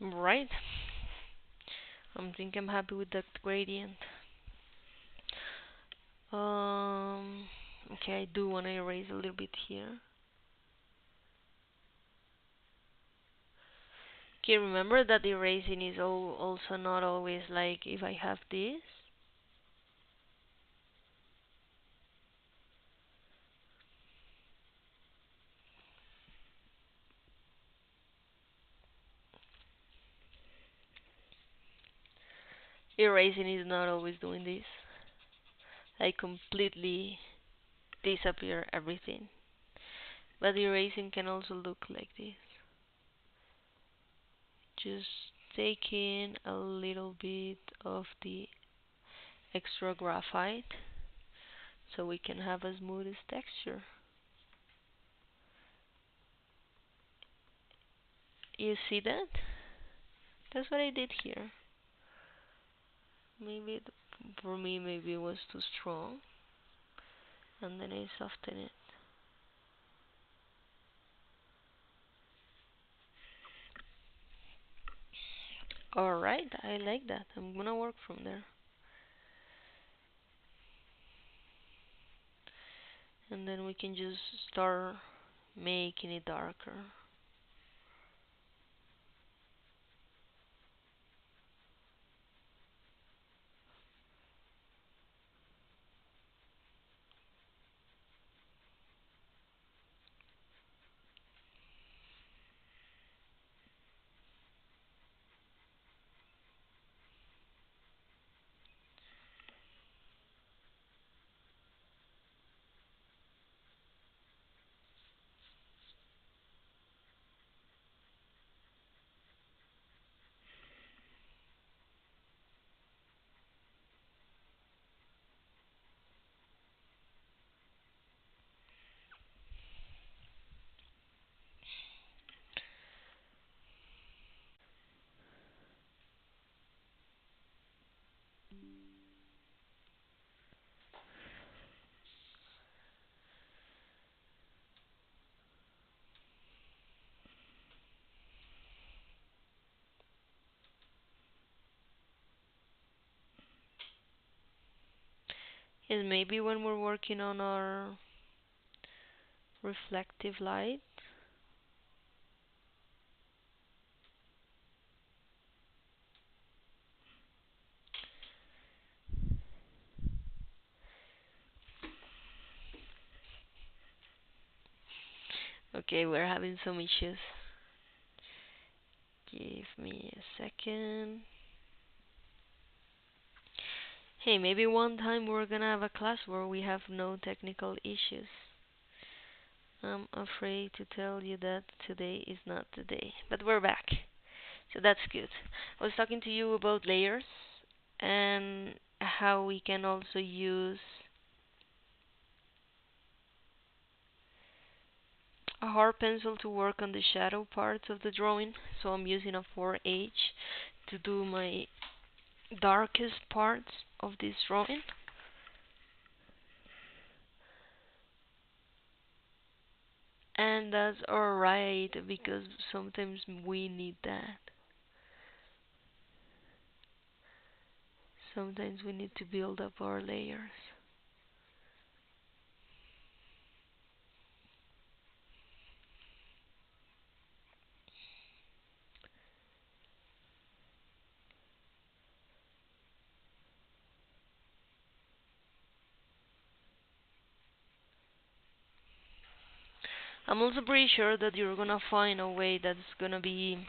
Right. I'm happy with that gradient. Okay, I do want to erase a little bit here. Okay, remember that erasing is also not always like if I have this. Erasing is not always doing this. I completely disappear everything. But erasing can also look like this. Just taking a little bit of the extra graphite so we can have a smoothest texture. You see that? That's what I did here. Maybe for me maybe it was too strong and then I soften it. Alright, I like that. I'm gonna work from there. And then we can just start making it darker. And maybe when we're working on our reflective light, Okay, we're having some issues. Give me a second. Hey, maybe one time we're gonna have a class where we have no technical issues. I'm afraid to tell you that today is not the day. But we're back, so that's good. I was talking to you about layers and how we can also use a hard pencil to work on the shadow parts of the drawing. So I'm using a 4H to do my darkest parts of this drawing. And that's alright because sometimes we need that. Sometimes we need to build up our layers. I'm also pretty sure that you're gonna find a way that's gonna be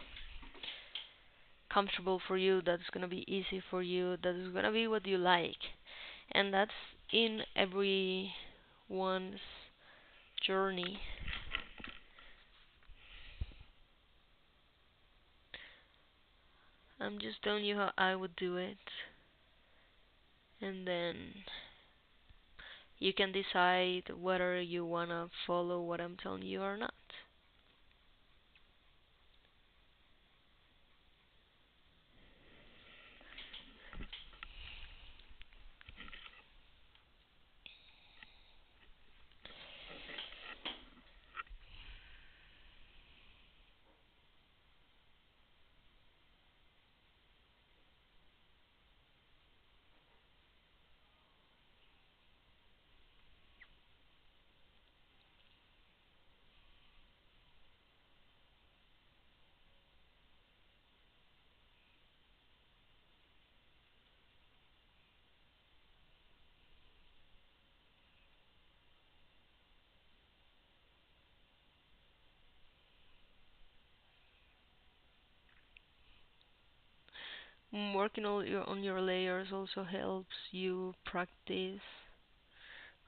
comfortable for you, that's gonna be easy for you, that is gonna be what you like. And that's in everyone's journey. I'm just telling you how I would do it. And then you can decide whether you wanna follow what I'm telling you or not. Working on your layers also helps you practice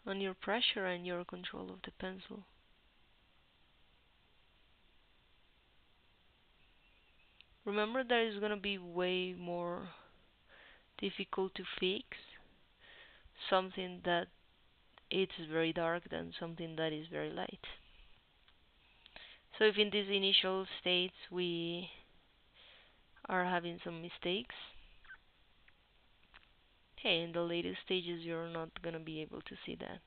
on your pressure and your control of the pencil. Remember that it's gonna be way more difficult to fix something that it's very dark than something that is very light. So if in these initial states we are having some mistakes, hey, in the later stages you're not gonna be able to see that.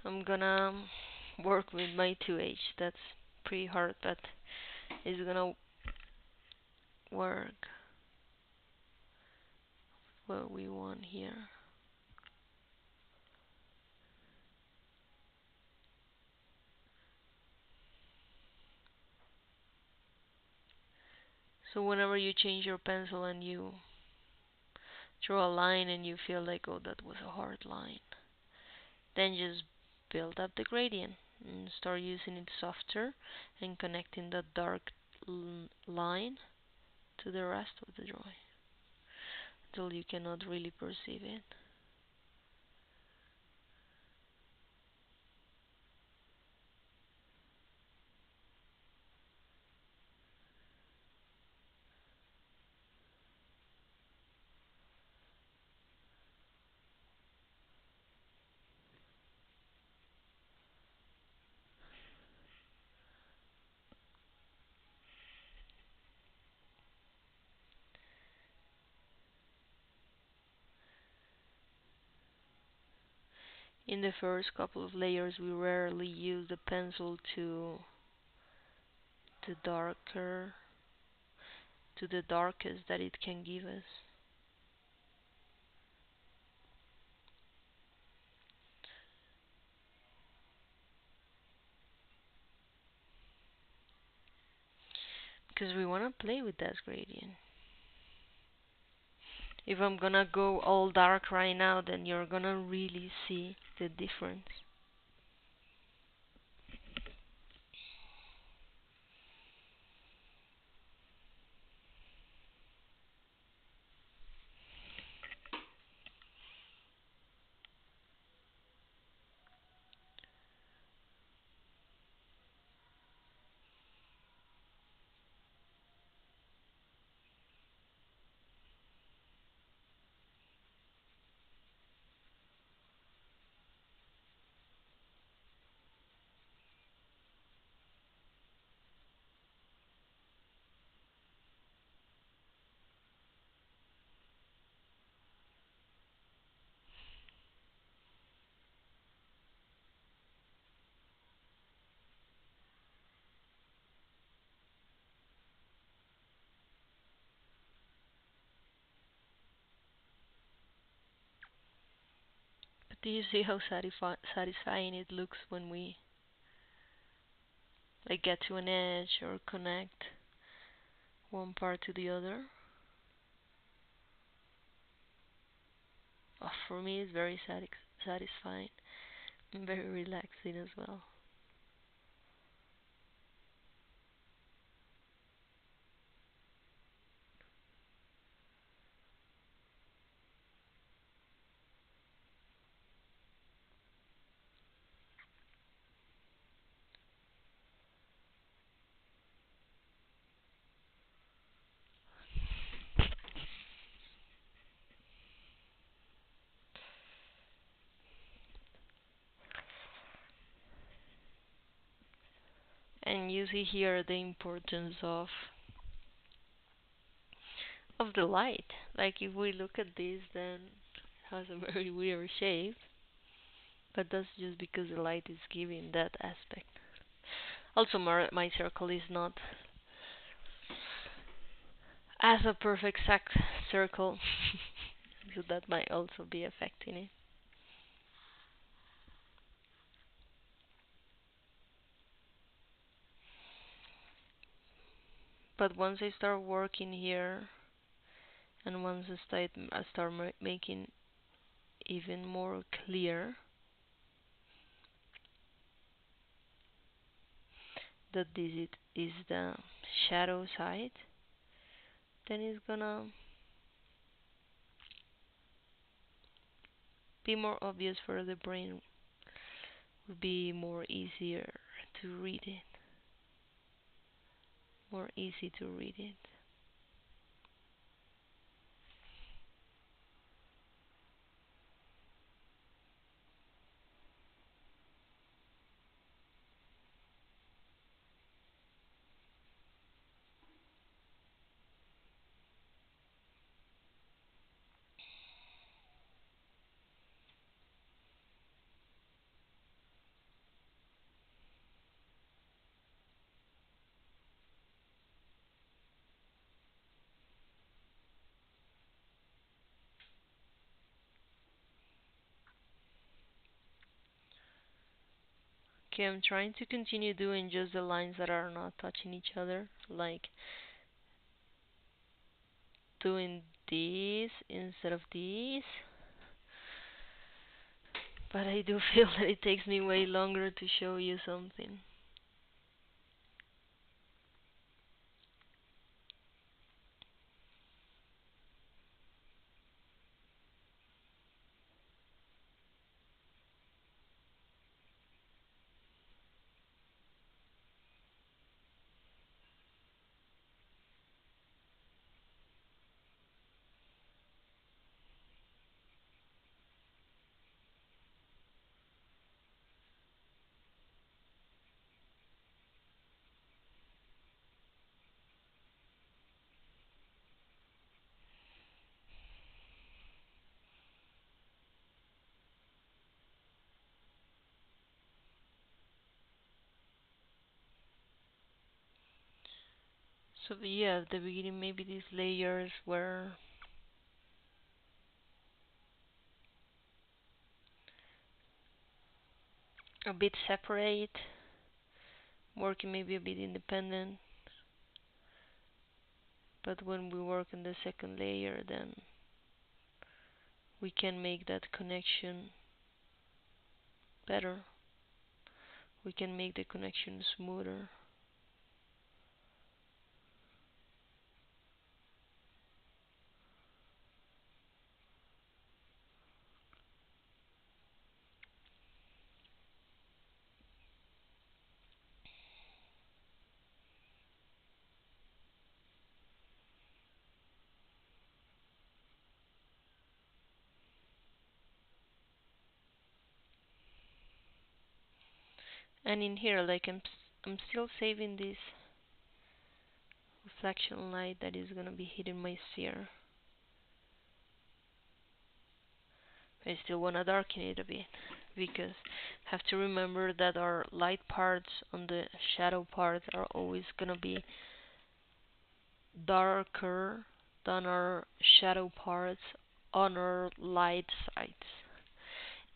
I'm gonna work with my 2H. That's pretty hard, but it's gonna work what we want here. So whenever you change your pencil and you draw a line and you feel like, oh, that was a hard line, then just build up the gradient and start using it softer and connecting the dark line to the rest of the drawing until you cannot really perceive it. In the first couple of layers we rarely use the pencil to darker to the darkest that it can give us. Because we want to play with that gradient. If I'm gonna go all dark right now, then you're gonna really see the difference. But do you see how satisfying it looks when we like get to an edge or connect one part to the other? Oh, for me, it's very satisfying and very relaxing as well. And you see here the importance of the light. Like if we look at this, then it has a very weird shape, but that's just because the light is giving that aspect. Also, my circle is not as a perfect circle, so that might also be affecting it. But once I start working here, and once I start making even more clear that this is the shadow side, then it's gonna be more obvious for the brain, will be more easier to read it, more easy to read it. Okay, I'm trying to continue doing just the lines that are not touching each other, like doing these instead of these. But I do feel that it takes me way longer to show you something. So yeah, at the beginning maybe these layers were a bit separate, working maybe a bit independent. But when we work on the second layer, then we can make that connection better. We can make the connection smoother. And in here, like I'm still saving this reflection light that is gonna be hitting my sphere. I still wanna darken it a bit because have to remember that our light parts on the shadow parts are always gonna be darker than our shadow parts on our light sides.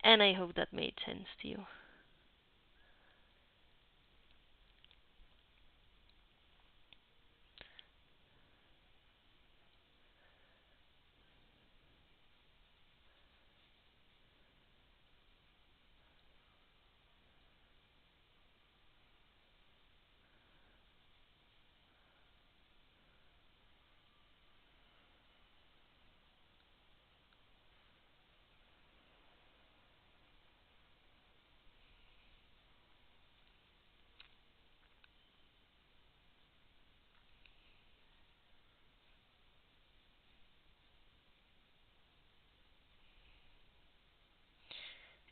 And I hope that made sense to you.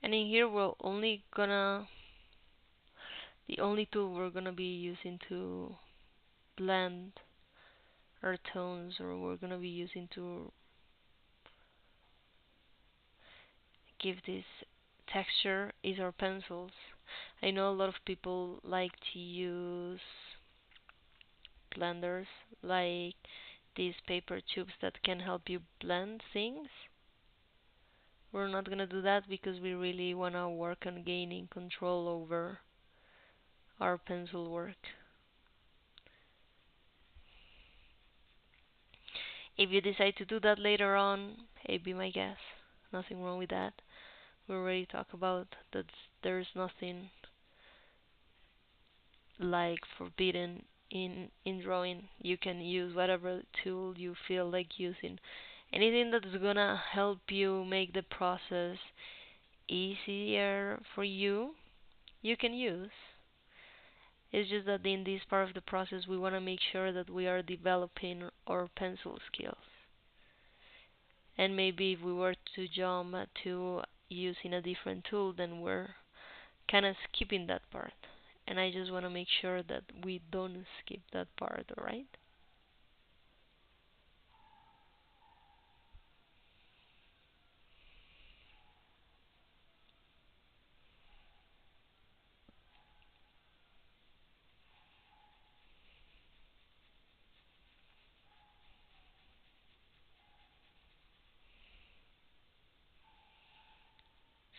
And in here the only tool we're gonna be using to blend our tones, or we're gonna be using to give this texture, is our pencils. I know a lot of people like to use blenders, like these paper tubes that can help you blend things. We're not gonna do that because we really wanna work on gaining control over our pencil work. If you decide to do that later on, hey, be my guest. Nothing wrong with that. We already talked about that there's nothing like forbidden in drawing. You can use whatever tool you feel like using. Anything that's gonna help you make the process easier for you, you can use. It's just that in this part of the process, we want to make sure that we are developing our pencil skills. And maybe if we were to jump to using a different tool, then we're kind of skipping that part. And I just want to make sure that we don't skip that part, alright?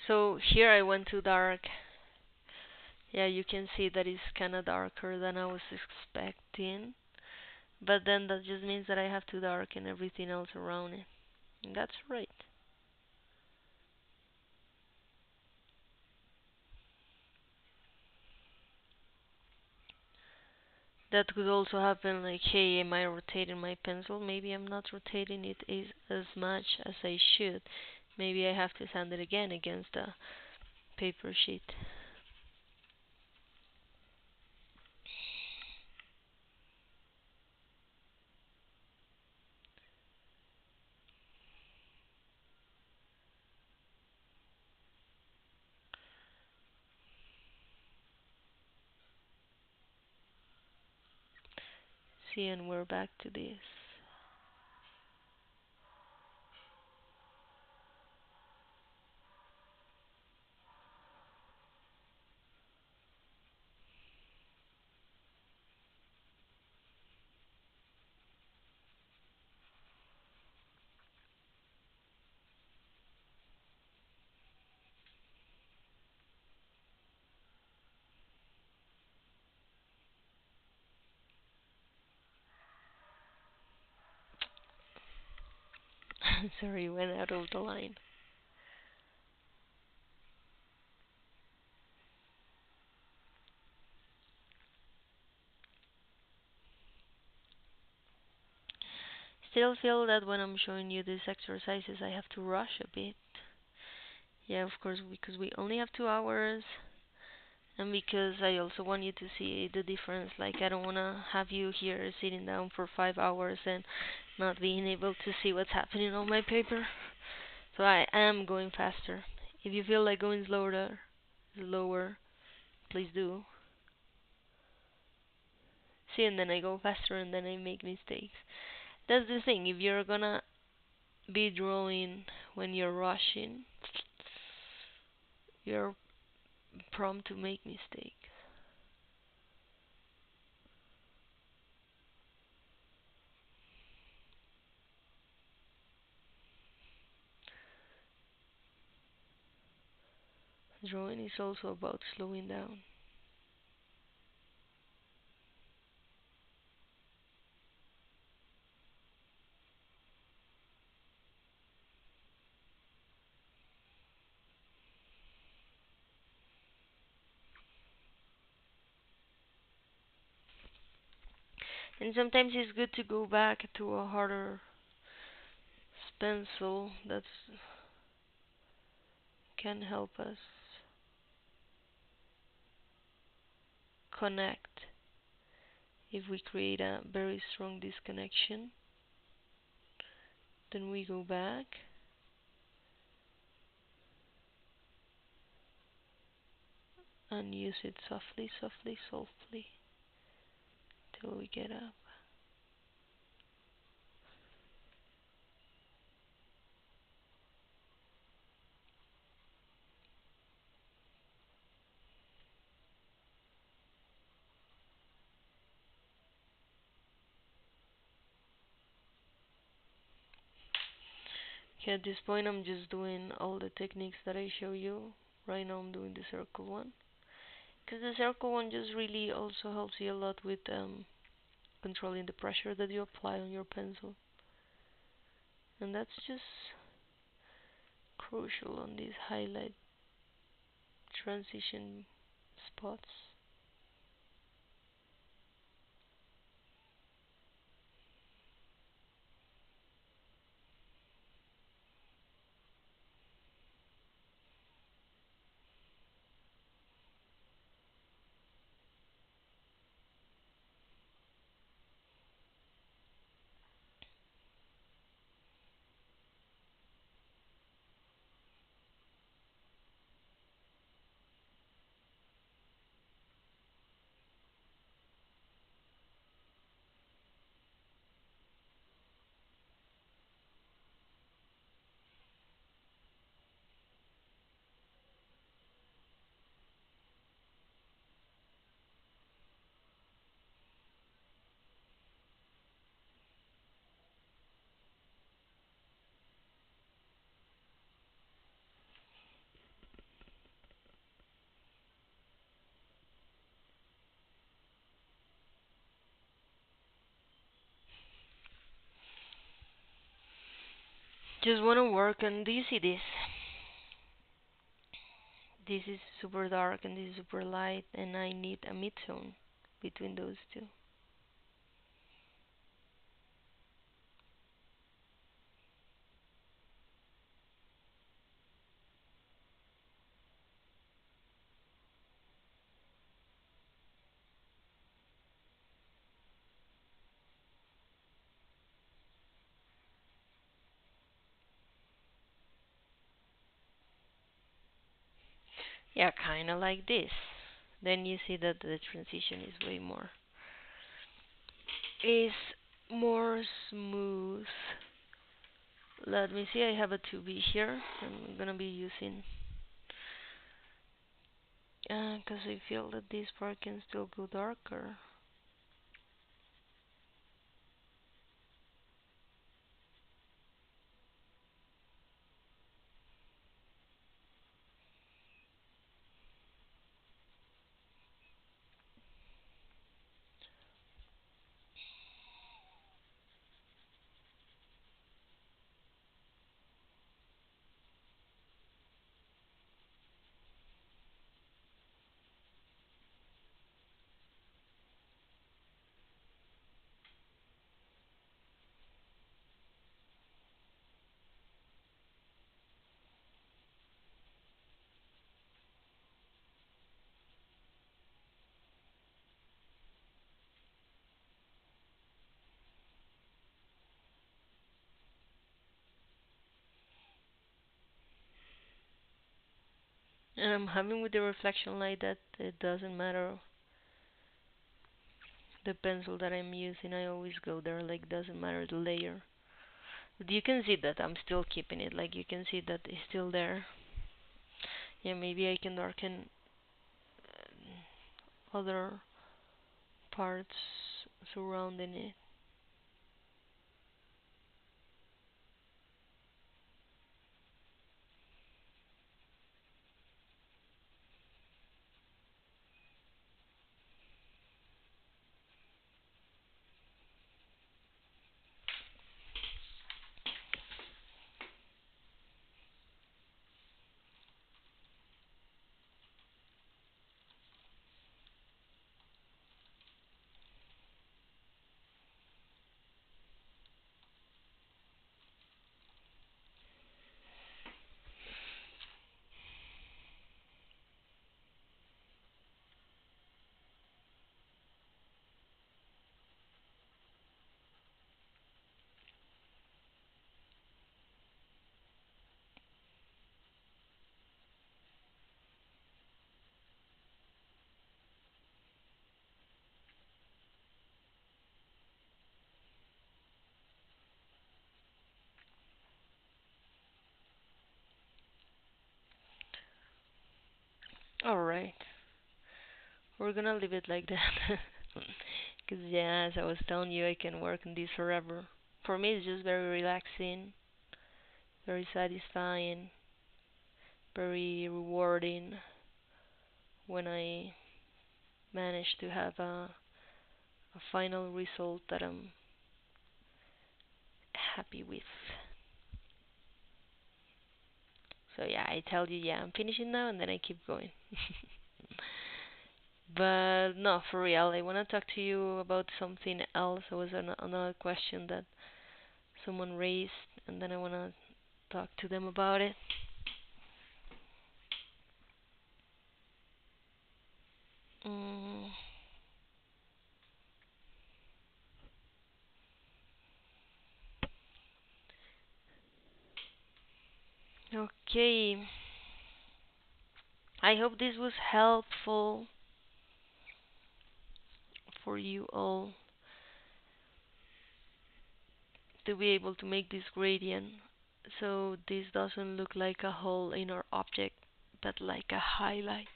So here I went to dark. Yeah, you can see that it's kind of darker than I was expecting. But then that just means that I have to darken everything else around it. And that's right. That could also happen, like, hey, am I rotating my pencil? Maybe I'm not rotating it as much as I should. Maybe I have to sand it again against a paper sheet. See, and we're back to this. Sorry, went out of the line. Still feel that when I'm showing you these exercises, I have to rush a bit. Yeah, of course, because we only have 2 hours, and because I also want you to see the difference. Like, I don't want to have you here sitting down for 5 hours and not being able to see what's happening on my paper. So I am going faster. If you feel like going slower, please do. See, and then I go faster and then I make mistakes. That's the thing. If you're gonna be drawing when you're rushing, you're prone to make mistakes. Drawing is also about slowing down. And sometimes it's good to go back to a harder pencil that can help us connect. If we create a very strong disconnection, then we go back and use it softly, softly, softly till we get up. Okay, at this point I'm just doing all the techniques that I show you. Right now I'm doing the circle one. Because the circle one just really also helps you a lot with controlling the pressure that you apply on your pencil. And that's just crucial on these highlight transition spots. Just want to work, and do you see this? This is super dark and this is super light, and I need a mid-tone between those two. Yeah, kind of like this. Then you see that the transition is more smooth. Let me see, I have a 2B here. I'm gonna be using, because I feel that this part can still go darker. And I'm having with the reflection light that it doesn't matter the pencil that I'm using, I always go there, like doesn't matter the layer. But you can see that I'm still keeping it, like you can see that it's still there. Yeah, maybe I can darken other parts surrounding it. Alright, we're gonna leave it like that. Because, yeah, as I was telling you, I can work on this forever. For me, it's just very relaxing, very satisfying, very rewarding when I manage to have a final result that I'm happy with. So yeah, I tell you, yeah, I'm finishing now, and then I keep going. But no, for real, I want to talk to you about something else. There was another question that someone raised, and then I want to talk to them about it. Mm, okay, I hope this was helpful for you all to be able to make this gradient so this doesn't look like a hole in our object, but like a highlight.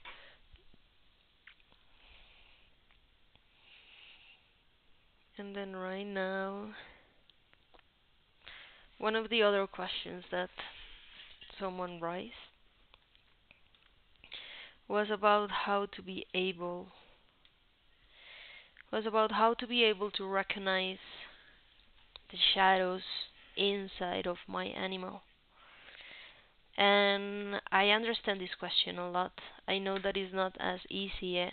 And then right now, one of the other questions that someone raised was about how to be able to recognize the shadows inside of my animal. And I understand this question a lot. I know that it's not as easy,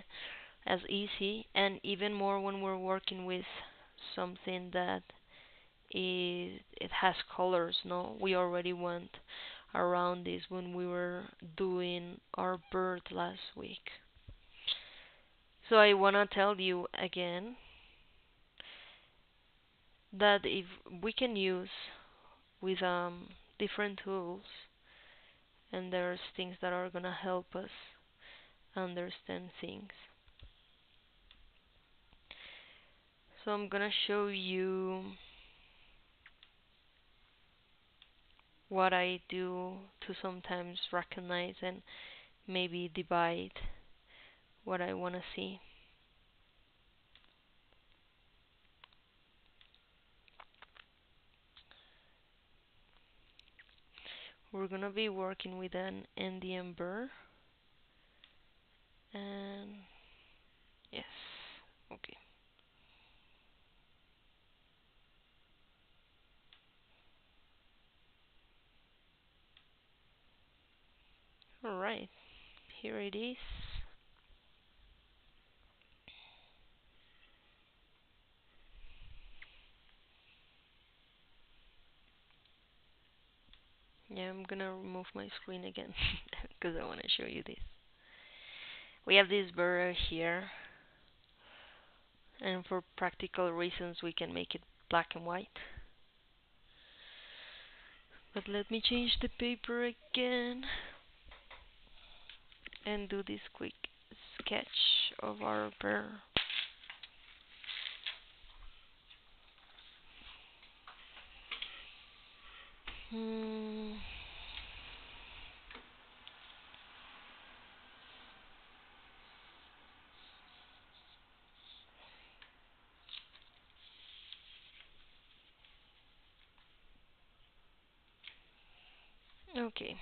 and even more when we're working with something that it has colors. No, we already went around this when we were doing our bird last week. So I wanna tell you again that if we can use with different tools, and there's things that are gonna help us understand things. So I'm gonna show you what I do to sometimes recognize and maybe divide what I wanna see. We're gonna be working with an Indian burr, and yes, okay. Alright, here it is. Yeah, I'm gonna remove my screen again because I wanna show you this. We have this burr here, and for practical reasons we can make it black and white. But let me change the paper again. and do this quick sketch of our bear. Hmm. Okay.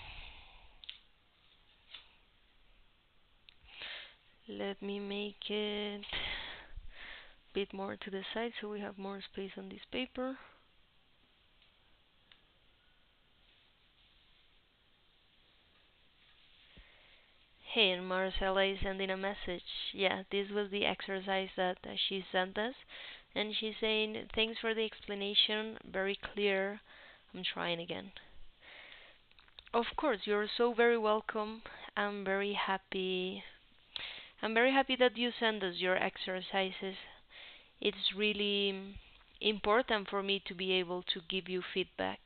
Let me make it a bit more to the side so we have more space on this paper. Hey, and Marcella is sending a message. Yeah, this was the exercise that she sent us. And she's saying, thanks for the explanation, very clear. I'm trying again. Of course, you're so very welcome. I'm very happy. I'm very happy that you send us your exercises. It's really important for me to be able to give you feedback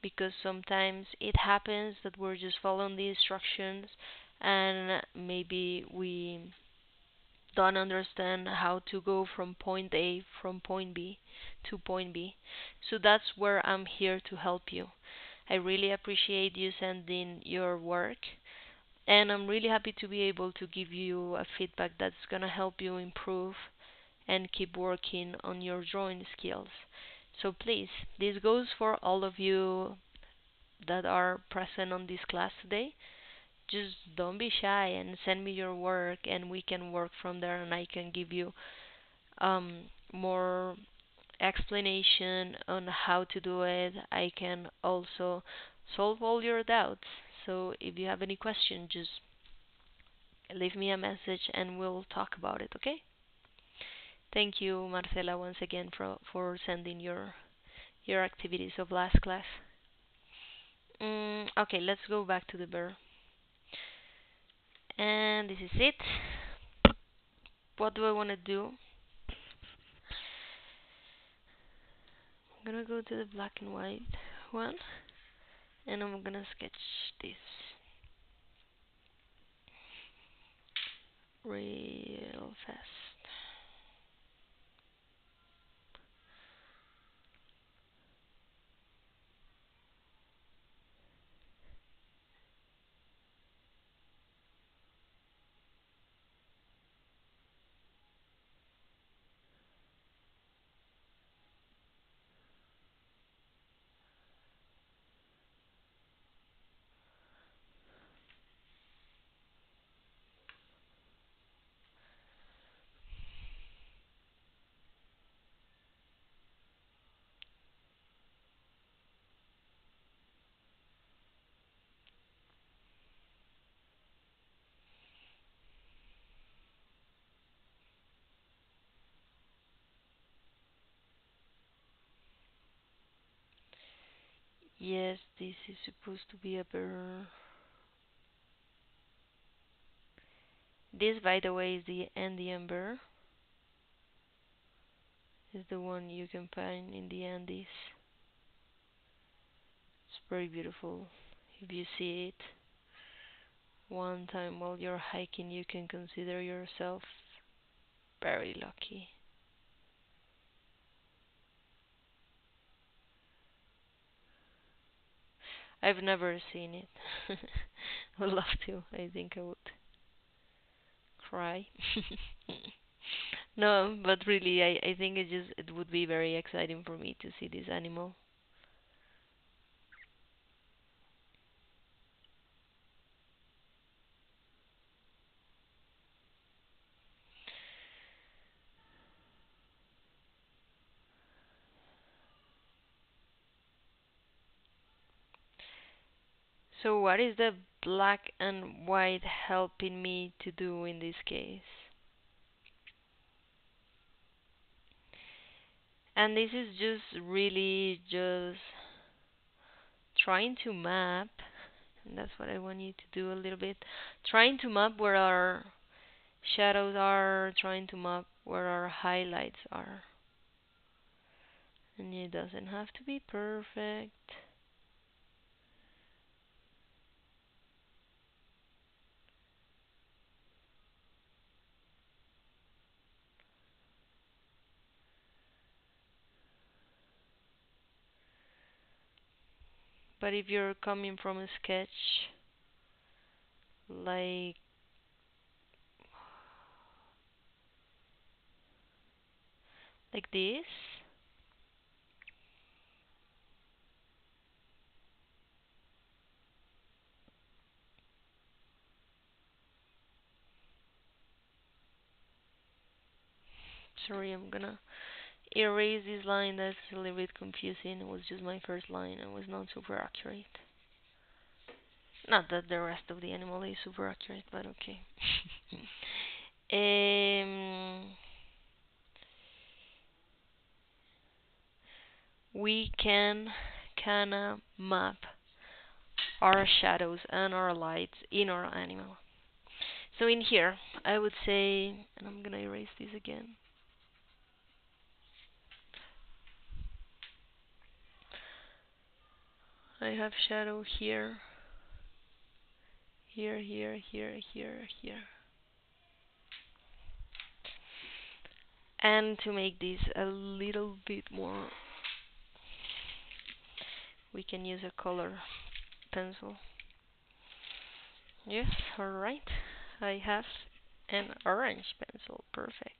because sometimes it happens that we're just following the instructions and maybe we don't understand how to go from point A from point B to point B. So that's where I'm here to help you. I really appreciate you sending your work and I'm really happy to be able to give you a feedback that's going to help you improve and keep working on your drawing skills. So please, this goes for all of you that are present on this class today. Just don't be shy and send me your work and we can work from there and I can give you more explanation on how to do it. I can also solve all your doubts. So if you have any question, just leave me a message and we'll talk about it, okay? Thank you, Marcela, once again for sending your activities of last class. Okay, let's go back to the bear. And this is it. What do I want to do? I'm gonna go to the black and white one and I'm gonna sketch this real fast. Yes, this is supposed to be a bear. This, by the way, is the Andean bear. Is the one you can find in the Andes. It's very beautiful. If you see it one time while you're hiking, you can consider yourself very lucky. I've never seen it. Would love to. I think I would cry. No, but really, I think it would be very exciting for me to see this animal. So what is the black and white helping me to do in this case? And this is just really just trying to map, and that's what I want you to do a little bit. Trying to map where our shadows are, trying to map where our highlights are. And it doesn't have to be perfect. But if you're coming from a sketch like this, sorry, I'm gonna erase this line. That's a little bit confusing. It was just my first line. It was not super accurate. Not that the rest of the animal is super accurate, but okay. We can kinda map our shadows and our lights in our animal. So in here, I would say, and I'm gonna erase this again. I have shadow here, here, here, here, here, here. And to make this a little bit more, we can use a color pencil. Yes, alright. I have an orange pencil. Perfect.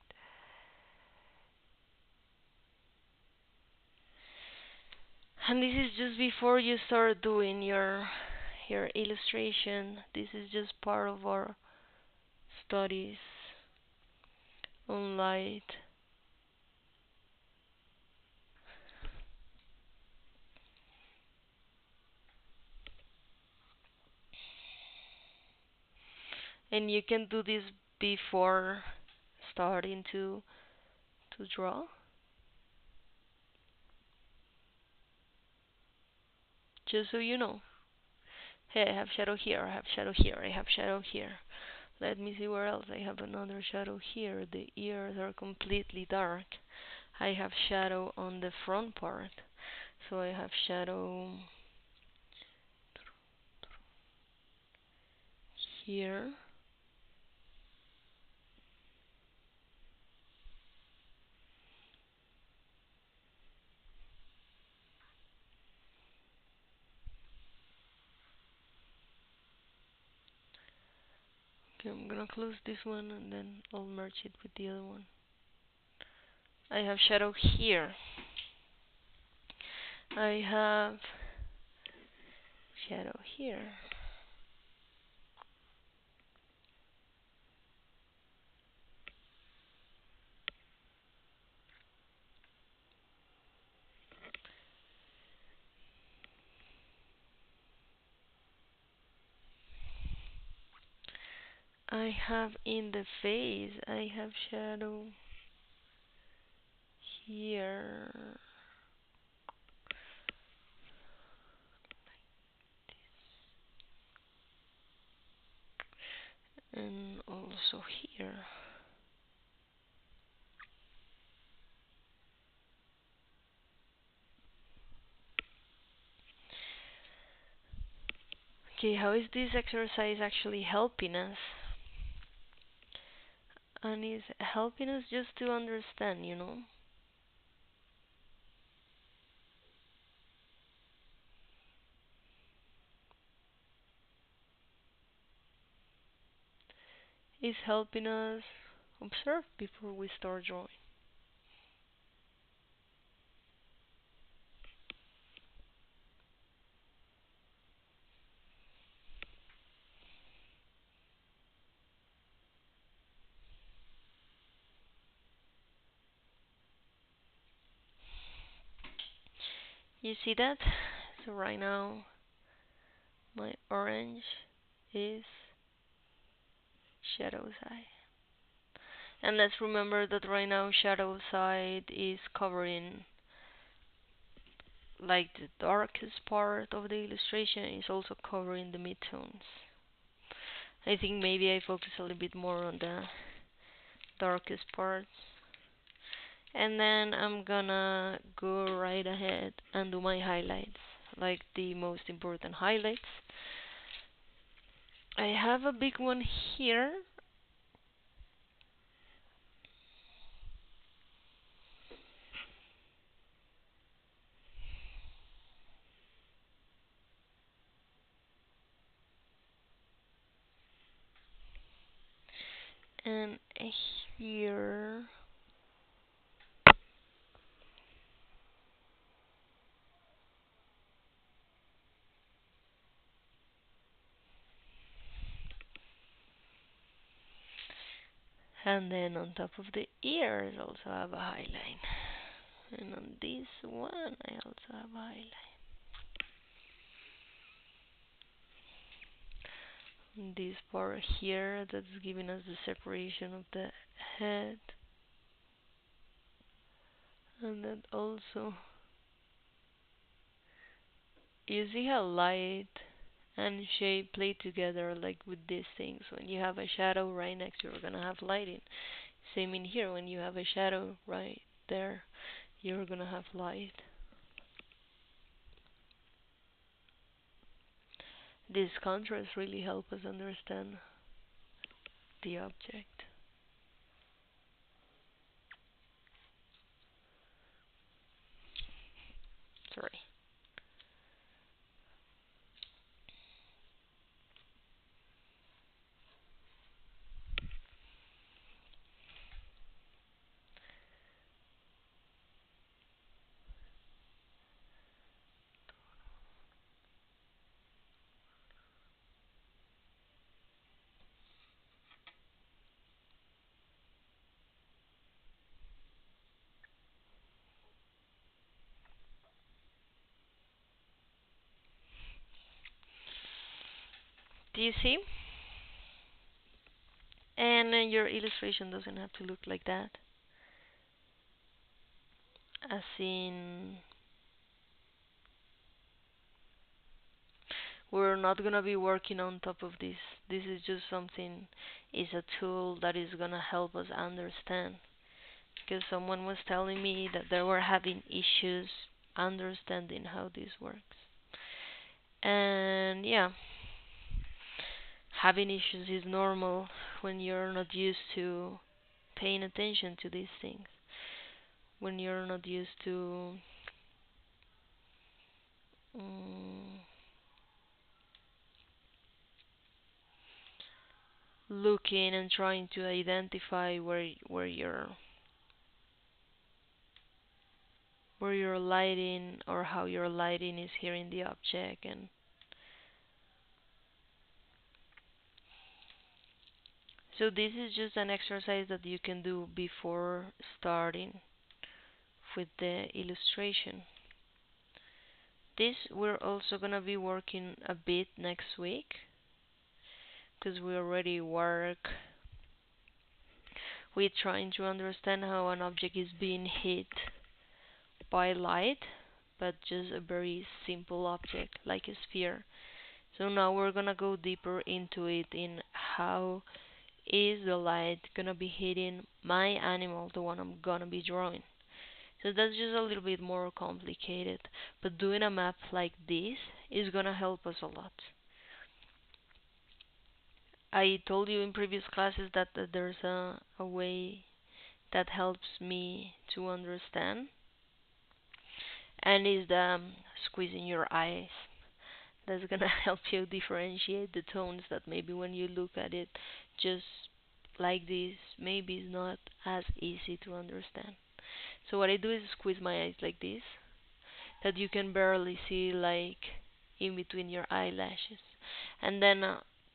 And this is just before you start doing your illustration. This is just part of our studies on light. And you can do this before starting to draw. Just so you know. Hey, I have shadow here, I have shadow here, I have shadow here. Let me see where else I have another shadow here. The ears are completely dark. I have shadow on the front part. So I have shadow here. Okay, I'm gonna close this one and then I'll merge it with the other one. I have shadow here. I have shadow here. I have in the face, I have shadow here. And also here. Okay, how is this exercise actually helping us? And it's helping us just to understand, you know? It's helping us observe before we start drawing. You see that? So right now, my orange is shadow side. And let's remember that right now shadow side is covering like the darkest part of the illustration, is also covering the midtones. I think maybe I focus a little bit more on the darkest parts. And then I'm gonna go right ahead and do my highlights, like the most important highlights. I have a big one here. And here, and then on top of the ears also have a highline. And on this one I also have a highline. This part here that's giving us the separation of the head. And then also, you see how light and shape play together like with these things. When you have a shadow right next to it, you're gonna have lighting. Same in here, when you have a shadow right there, you're gonna have light. These contrasts really help us understand the object. Sorry. Do you see? And your illustration doesn't have to look like that. As in, we're not gonna be working on top of this. This is just something, is a tool that is gonna help us understand. Because someone was telling me that they were having issues understanding how this works. And yeah, having issues is normal when you're not used to paying attention to these things. When you're not used to mm, looking and trying to identify where your lighting or how your lighting is here in the object. And so this is just an exercise that you can do before starting with the illustration. This we're also gonna be working a bit next week because we already work with trying to understand how an object is being hit by light, but just a very simple object like a sphere. So now we're gonna go deeper into it in how is the light gonna be hitting my animal, the one I'm gonna be drawing. So that's just a little bit more complicated, but doing a map like this is gonna help us a lot. I told you in previous classes that there's a way that helps me to understand, and is the squeezing your eyes. That's gonna help you differentiate the tones that maybe when you look at it just like this, maybe it's not as easy to understand. So what I do is squeeze my eyes like this, that you can barely see like in between your eyelashes. And then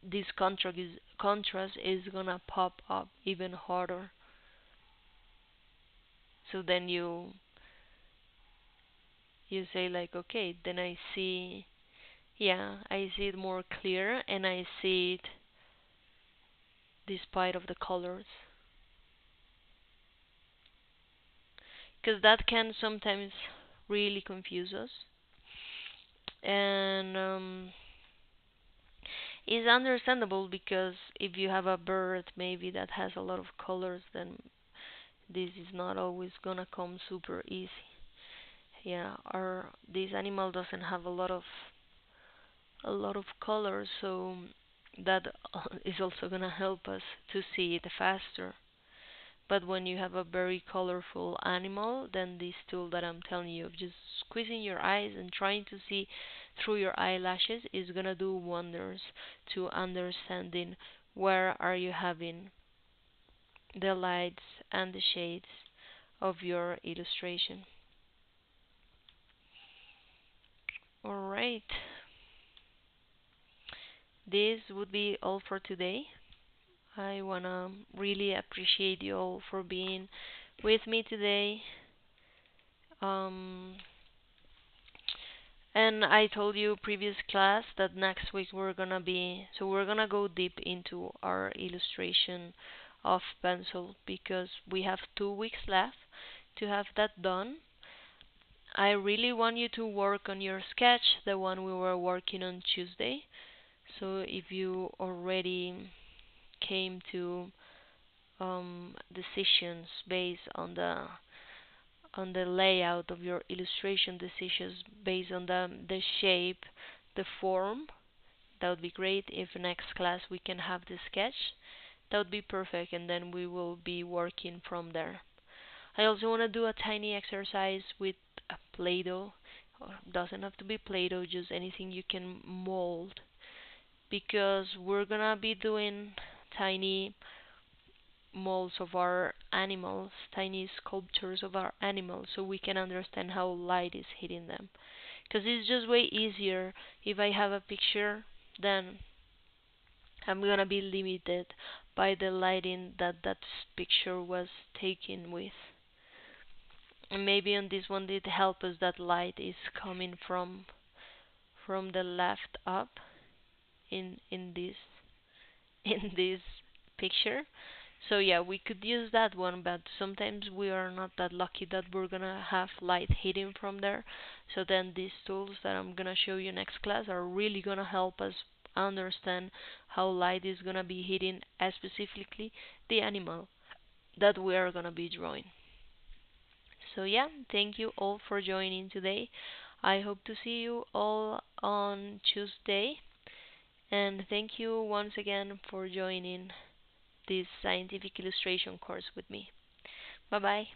this contrast is gonna pop up even harder. So then you say like, okay, then I see, yeah, I see it more clear, and I see it despite of the colors, because that can sometimes really confuse us. And is understandable, because if you have a bird maybe that has a lot of colors, then this is not always gonna come super easy. Yeah, or this animal doesn't have a lot of colors, so that is also gonna help us to see it faster. But when you have a very colorful animal, then this tool that I'm telling you, of just squeezing your eyes and trying to see through your eyelashes, is gonna do wonders to understanding where are you having the lights and the shades of your illustration. Alright, this would be all for today. I wanna really appreciate you all for being with me today. Um, and I told you previous class that next week we're gonna go deep into our illustration of pencil because we have 2 weeks left to have that done. I really want you to work on your sketch, the one we were working on Tuesday. So if you already came to decisions based on the layout of your illustration, decisions based on the shape, the form, that would be great. If next class we can have the sketch, that would be perfect, and then we will be working from there. I also want to do a tiny exercise with a Play-Doh. Doesn't have to be Play-Doh, just anything you can mold, because we're gonna be doing tiny molds of our animals, tiny sculptures of our animals, so we can understand how light is hitting them. Because it's just way easier if I have a picture, then I'm gonna be limited by the lighting that that picture was taken with. And maybe on this one it helps us that light is coming from the left up in this in this picture. So yeah, we could use that one, but sometimes we are not that lucky that we're gonna have light hitting from there. So then these tools that I'm gonna show you next class are really gonna help us understand how light is gonna be hitting specifically the animal that we are gonna be drawing. So yeah, thank you all for joining today. I hope to see you all on Tuesday, and thank you once again for joining this scientific illustration course with me. Bye bye.